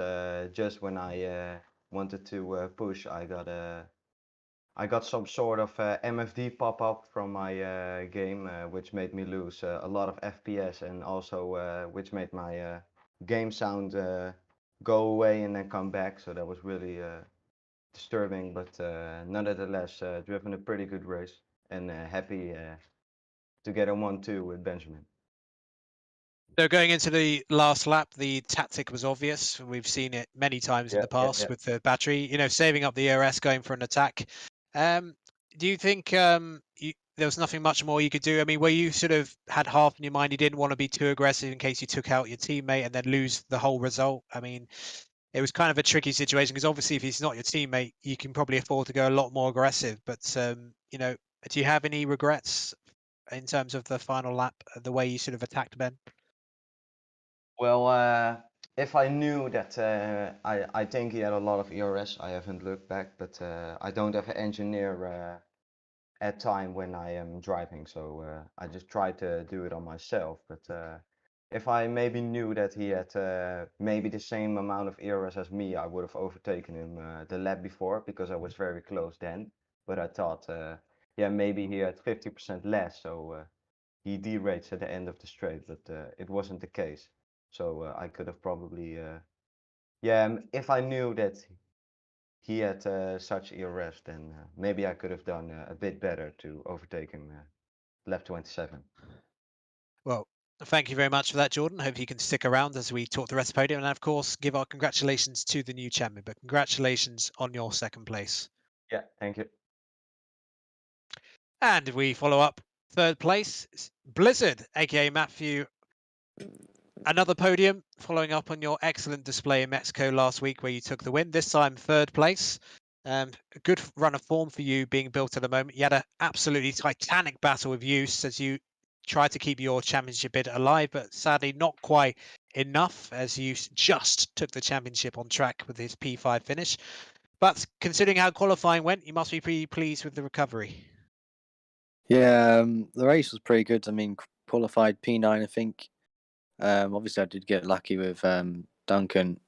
just when I wanted to push, I got some sort of MFD pop up from my game, which made me lose a lot of FPS and also which made my game sound go away and then come back. So that was really disturbing, but nonetheless, driven a pretty good race and happy to get a 1-2 with Benjamin. So going into the last lap, the tactic was obvious. We've seen it many times in the past with the battery, saving up the ERS, going for an attack. Do you think there was nothing much more you could do? I mean, where you sort of had half in your mind, you didn't want to be too aggressive in case you took out your teammate and then lose the whole result. I mean, it was kind of a tricky situation because obviously if he's not your teammate, you can probably afford to go a lot more aggressive. But, do you have any regrets in terms of the final lap, the way you sort of attacked Ben? Well, if I knew that I think he had a lot of ERS, I haven't looked back, but I don't have an engineer at time when I am driving, so I just try to do it on myself. But if I maybe knew that he had maybe the same amount of ERS as me, I would have overtaken him the lap before because I was very close then. But I thought, yeah, maybe he had 50% less, so he derates at the end of the straight, but it wasn't the case. So I could have probably, yeah, if I knew that he had such ERS, then maybe I could have done a bit better to overtake him lap 27. Well, thank you very much for that, Jordan. Hope you can stick around as we talk the rest of the podium. And of course, give our congratulations to the new champion. But congratulations on your second place. Yeah, thank you. And we follow up third place, Blizzard, aka Matthew. Another podium, following up on your excellent display in Mexico last week where you took the win. This time, third place. A good run of form for you being built at the moment. You had an absolutely titanic battle with Use as you tried to keep your championship bid alive, but sadly not quite enough as you just took the championship on track with his P5 finish. But considering how qualifying went, you must be pretty pleased with the recovery. Yeah, the race was pretty good. I mean, qualified P9, I think. Obviously, I did get lucky with Duncan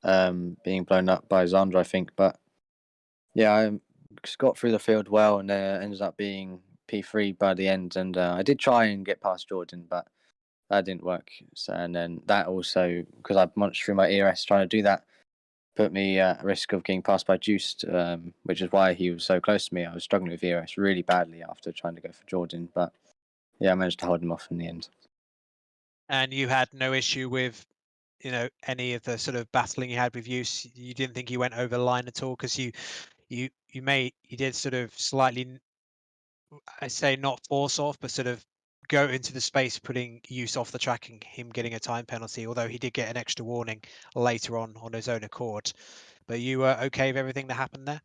being blown up by Xander, I think. But yeah, I just got through the field well and ended up being P3 by the end, and I did try and get past Jordan, but that didn't work. So, and then that also, because I munched through my ERS trying to do that, put me at risk of getting passed by Juiced, which is why he was so close to me. I was struggling with ERS really badly after trying to go for Jordan, but yeah, I managed to hold him off in the end. And you had no issue with, any of the sort of battling you had with Use. You didn't think you went over the line at all, because you did sort of slightly, I say not force off, but sort of go into the space, putting Use off the track and him getting a time penalty. Although he did get an extra warning later on his own accord. But you were okay with everything that happened there?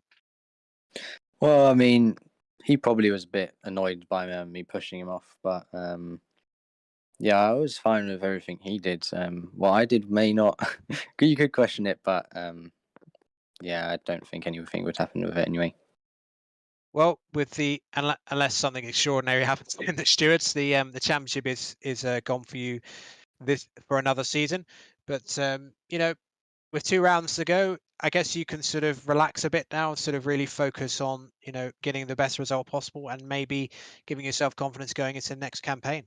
Well, I mean, he probably was a bit annoyed by me pushing him off, but yeah, I was fine with everything he did. What I did may not. You could question it, but yeah, I don't think anything would happen with it anyway. Well, with the unless something extraordinary happens in the stewards, the championship is gone for you for another season. But with 2 rounds to go, I guess you can sort of relax a bit now, sort of really focus on getting the best result possible, and maybe giving yourself confidence going into the next campaign.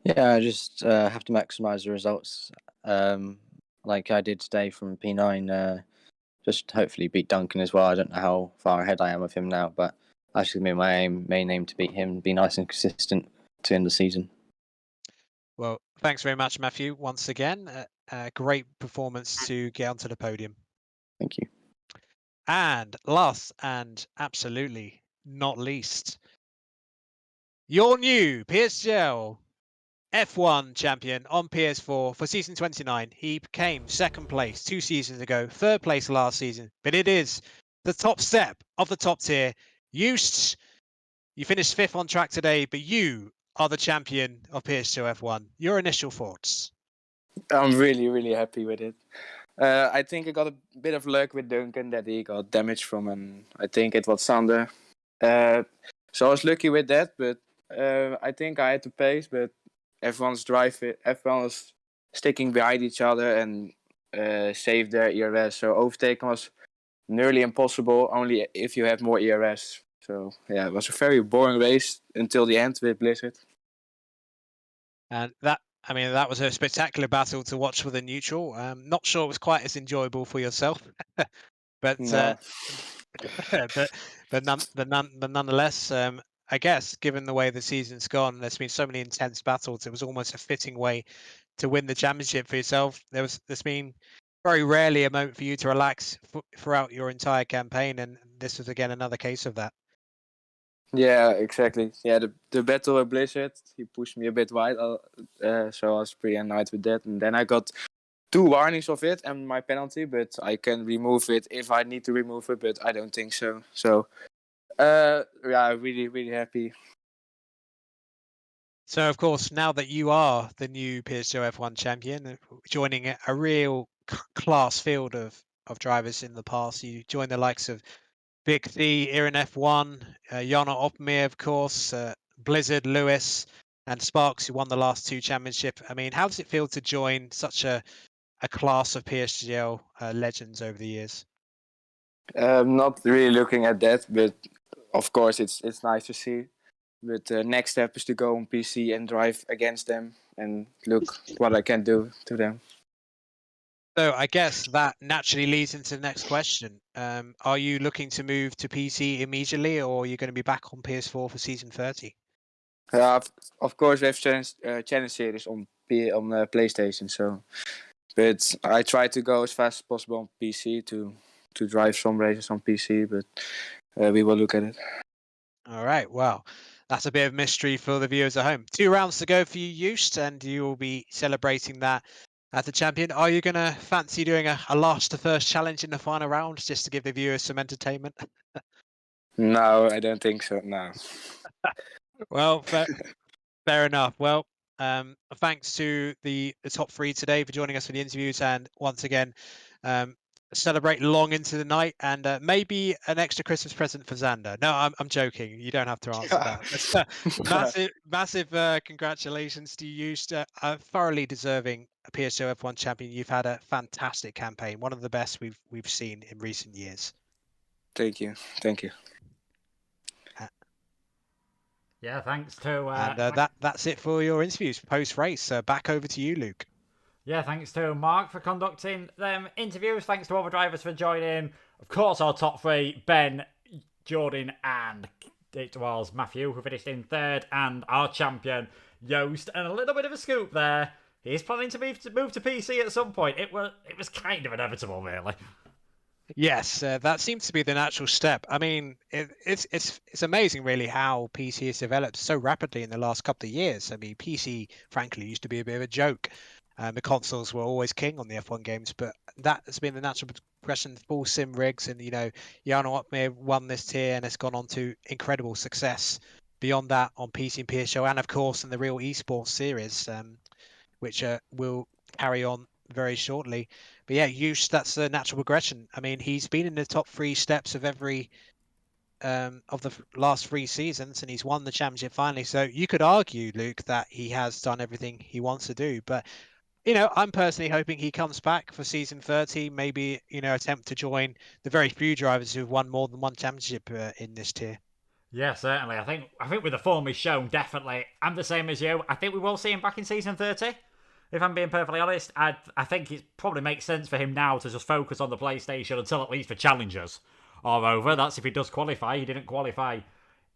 Yeah, I just have to maximise the results, like I did today from P9. Just hopefully beat Duncan as well. I don't know how far ahead I am with him now, but that's going to be my main aim, to beat him, be nice and consistent to end the season. Well, thanks very much, Matthew, once again. Great performance to get onto the podium. Thank you. And last and absolutely not least, your new PSGL F1 champion on PS4 for season 29. He became second place 2 seasons ago, third place last season, but it is the top step of the top tier. You finished 5th on track today, but you are the champion of PS2 F1. Your initial thoughts? I'm really, really happy with it. I think I got a bit of luck with Duncan, that he got damage from I think it was Sander. So I was lucky with that, but I think I had the pace, but everyone was sticking behind each other and saved their ERS. So overtaking was nearly impossible, only if you have more ERS. So yeah, it was a very boring race until the end with Blizzard. And that was a spectacular battle to watch for the neutral. Not sure it was quite as enjoyable for yourself, but No. but nonetheless, I guess given the way the season's gone, there's been so many intense battles. It was almost a fitting way to win the championship for yourself. There's been very rarely a moment for you to relax throughout your entire campaign, and this was again another case of that. Yeah, exactly. Yeah, the battle with Blizzard, he pushed me a bit wide, so I was pretty annoyed with that. And then I got 2 warnings of it and my penalty, but I can remove it if I need to remove it, but I don't think so. So, yeah, really, really happy. So, of course, now that you are the new PSGL F1 champion, joining a real class field of drivers in the past, you join the likes of Big D here in F1, Jana Opmeer, of course, Blizzard, Lewis, and Sparks, who won the last 2 championships. I mean, how does it feel to join such a class of PSGL legends over the years? Not really looking at that, but of course it's nice to see. But the next step is to go on PC and drive against them and look what I can do to them. So I guess that naturally leads into the next question. Are you looking to move to PC immediately, or are you going to be back on PS4 for season 30? Of course, we have challenge series on PlayStation, so but I try to go as fast as possible on PC to drive some races on PC, but we will look at it. All right, well, that's a bit of mystery for the viewers at home. 2 rounds to go for you, Joost, and you will be celebrating that as the champion. Are you going to fancy doing a last to first challenge in the final round just to give the viewers some entertainment? No, I don't think so, no. Well, fair enough. Well, thanks to the top 3 today for joining us for the interviews, and once again, celebrate long into the night, and maybe an extra Christmas present for Xander. No, I'm joking. You don't have to answer that. Massive congratulations to you, thoroughly deserving PSGL F1 champion. You've had a fantastic campaign, one of the best we've seen in recent years. Thank you. Yeah, thanks to And that's it for your interviews post-race. Back over to you, Luke. yeah, thanks to Mark for conducting them interviews. Thanks to all the drivers for joining. Of course, our top three: Ben, Jordan, and it was Matthew who finished in third, and our champion Joost. And a little bit of a scoop there. He's planning to move to PC at some point. It was kind of inevitable, really. Yes, that seems to be the natural step. I mean, it's amazing, really, how PC has developed so rapidly in the last couple of years. I mean, PC, frankly, used to be a bit of a joke. The consoles were always king on the F1 games, but that has been the natural progression. Full sim rigs, and Jan Otmir won this tier, and it's gone on to incredible success beyond that on PC and PSGL, and of course in the real esports series, which will carry on very shortly. But yeah, that's the natural progression. I mean, he's been in the top 3 steps of every of the last 3 seasons, and he's won the championship finally. So you could argue, Luke, that he has done everything he wants to do. But I'm personally hoping he comes back for season 30, maybe attempt to join the very few drivers who've won more than one championship in this tier. Yeah, certainly. I think with the form he's shown, definitely. I'm the same as you. I think we will see him back in season 30. If I'm being perfectly honest, I think it probably makes sense for him now to just focus on the PlayStation until at least the challengers are over. That's if he does qualify. He didn't qualify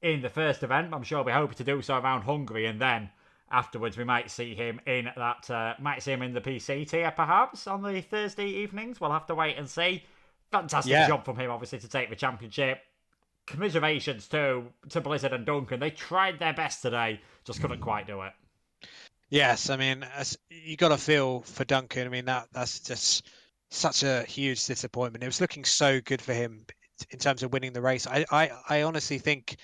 in the first event. I'm sure we're hoping to do so around Hungary, and then afterwards we might see him in that. Might see him in the PC tier perhaps on the Thursday evenings. We'll have to wait and see. Fantastic job from him, obviously, to take the championship. Commiserations to Blizzard and Duncan. They tried their best today, just couldn't quite do it. Yes, I mean, you got to feel for Duncan. I mean, that's just such a huge disappointment. It was looking so good for him in terms of winning the race. I honestly think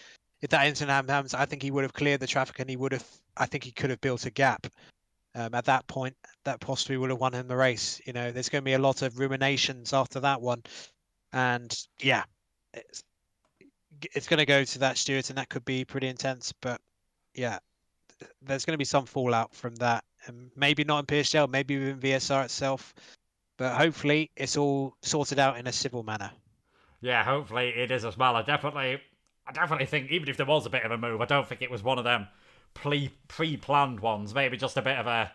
if that incident happens, I think he would have cleared the traffic, and I think he could have built a gap at that point that possibly would have won him the race. There's going to be a lot of ruminations after that one, and yeah, it's going to go to that Stewart, and that could be pretty intense. But yeah, there's going to be some fallout from that, and maybe not in PSGL, maybe within VSR itself, but hopefully it's all sorted out in a civil manner. Yeah, hopefully it is as well. I definitely think even if there was a bit of a move, I don't think it was one of them pre-planned ones. Maybe just a bit of a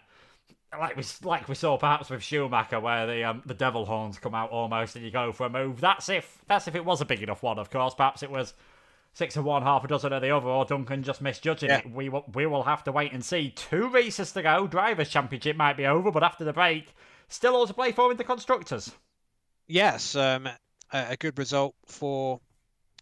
like we saw perhaps with Schumacher, where the devil horns come out almost, and you go for a move. That's if it was a big enough one, of course. Perhaps it was 6 of one, half a dozen of the other, or Duncan just misjudging it. We will have to wait and see. 2 races to go. Drivers' Championship might be over, but after the break, still all to play for in the constructors. Yes, a good result for.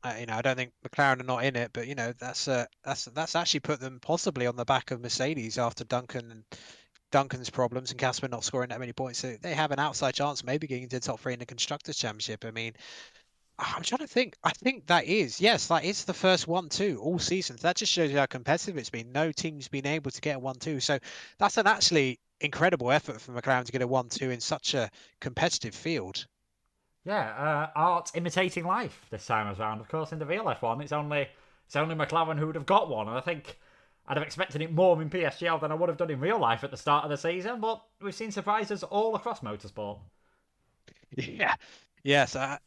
I don't think McLaren are not in it, but that's actually put them possibly on the back of Mercedes after Duncan's problems and Casper not scoring that many points. So they have an outside chance maybe getting into the top 3 in the constructors' championship. I mean, I'm trying to think. I think that is the first 1-2 all season. That just shows you how competitive it's been. No team's been able to get a 1-2. So that's an actually incredible effort for McLaren to get a 1-2 in such a competitive field. Yeah, art imitating life this time around. Of course, in the real F1, it's only McLaren who would have got one, and I think I'd have expected it more in PSGL than I would have done in real life at the start of the season. But we've seen surprises all across motorsport. Yeah. Yes, I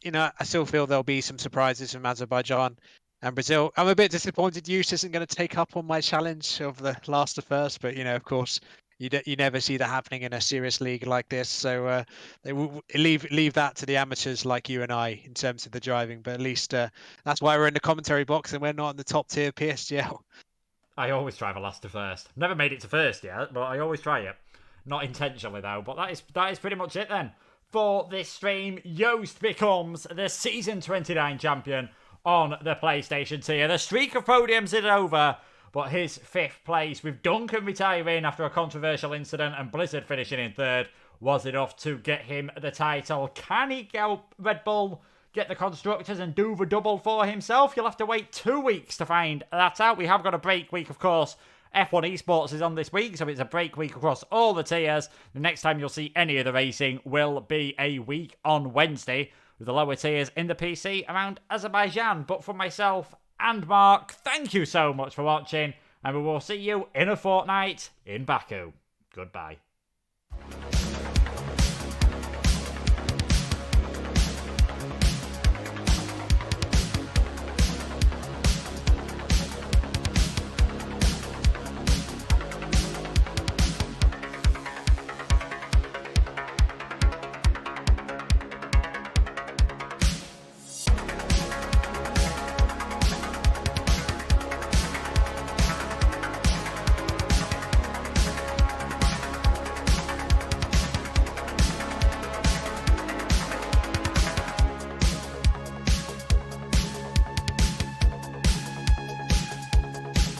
still feel there'll be some surprises from Azerbaijan and Brazil. I'm a bit disappointed Hughes isn't going to take up on my challenge of the last to first, but of course, you never see that happening in a serious league like this. So they will leave that to the amateurs like you and I in terms of the driving. But at least that's why we're in the commentary box and we're not in the top tier PSGL. I always try for last to first. Never made it to first yet, but I always try it. Not intentionally though. But that is pretty much it then. For this stream, Joost becomes the Season 29 champion on the PlayStation tier. The streak of podiums is over, but his 5th place, with Duncan retiring after a controversial incident and Blizzard finishing in 3rd, was enough to get him the title. Can he go Red Bull, get the constructors and do the double for himself? You'll have to wait 2 weeks to find that out. We have got a break week, of course. F1 Esports is on this week, so it's a break week across all the tiers. The next time you'll see any of the racing will be a week on Wednesday, with the lower tiers in the PC around Azerbaijan. But for myself and Mark, thank you so much for watching, and we will see you in a fortnight in Baku. Goodbye.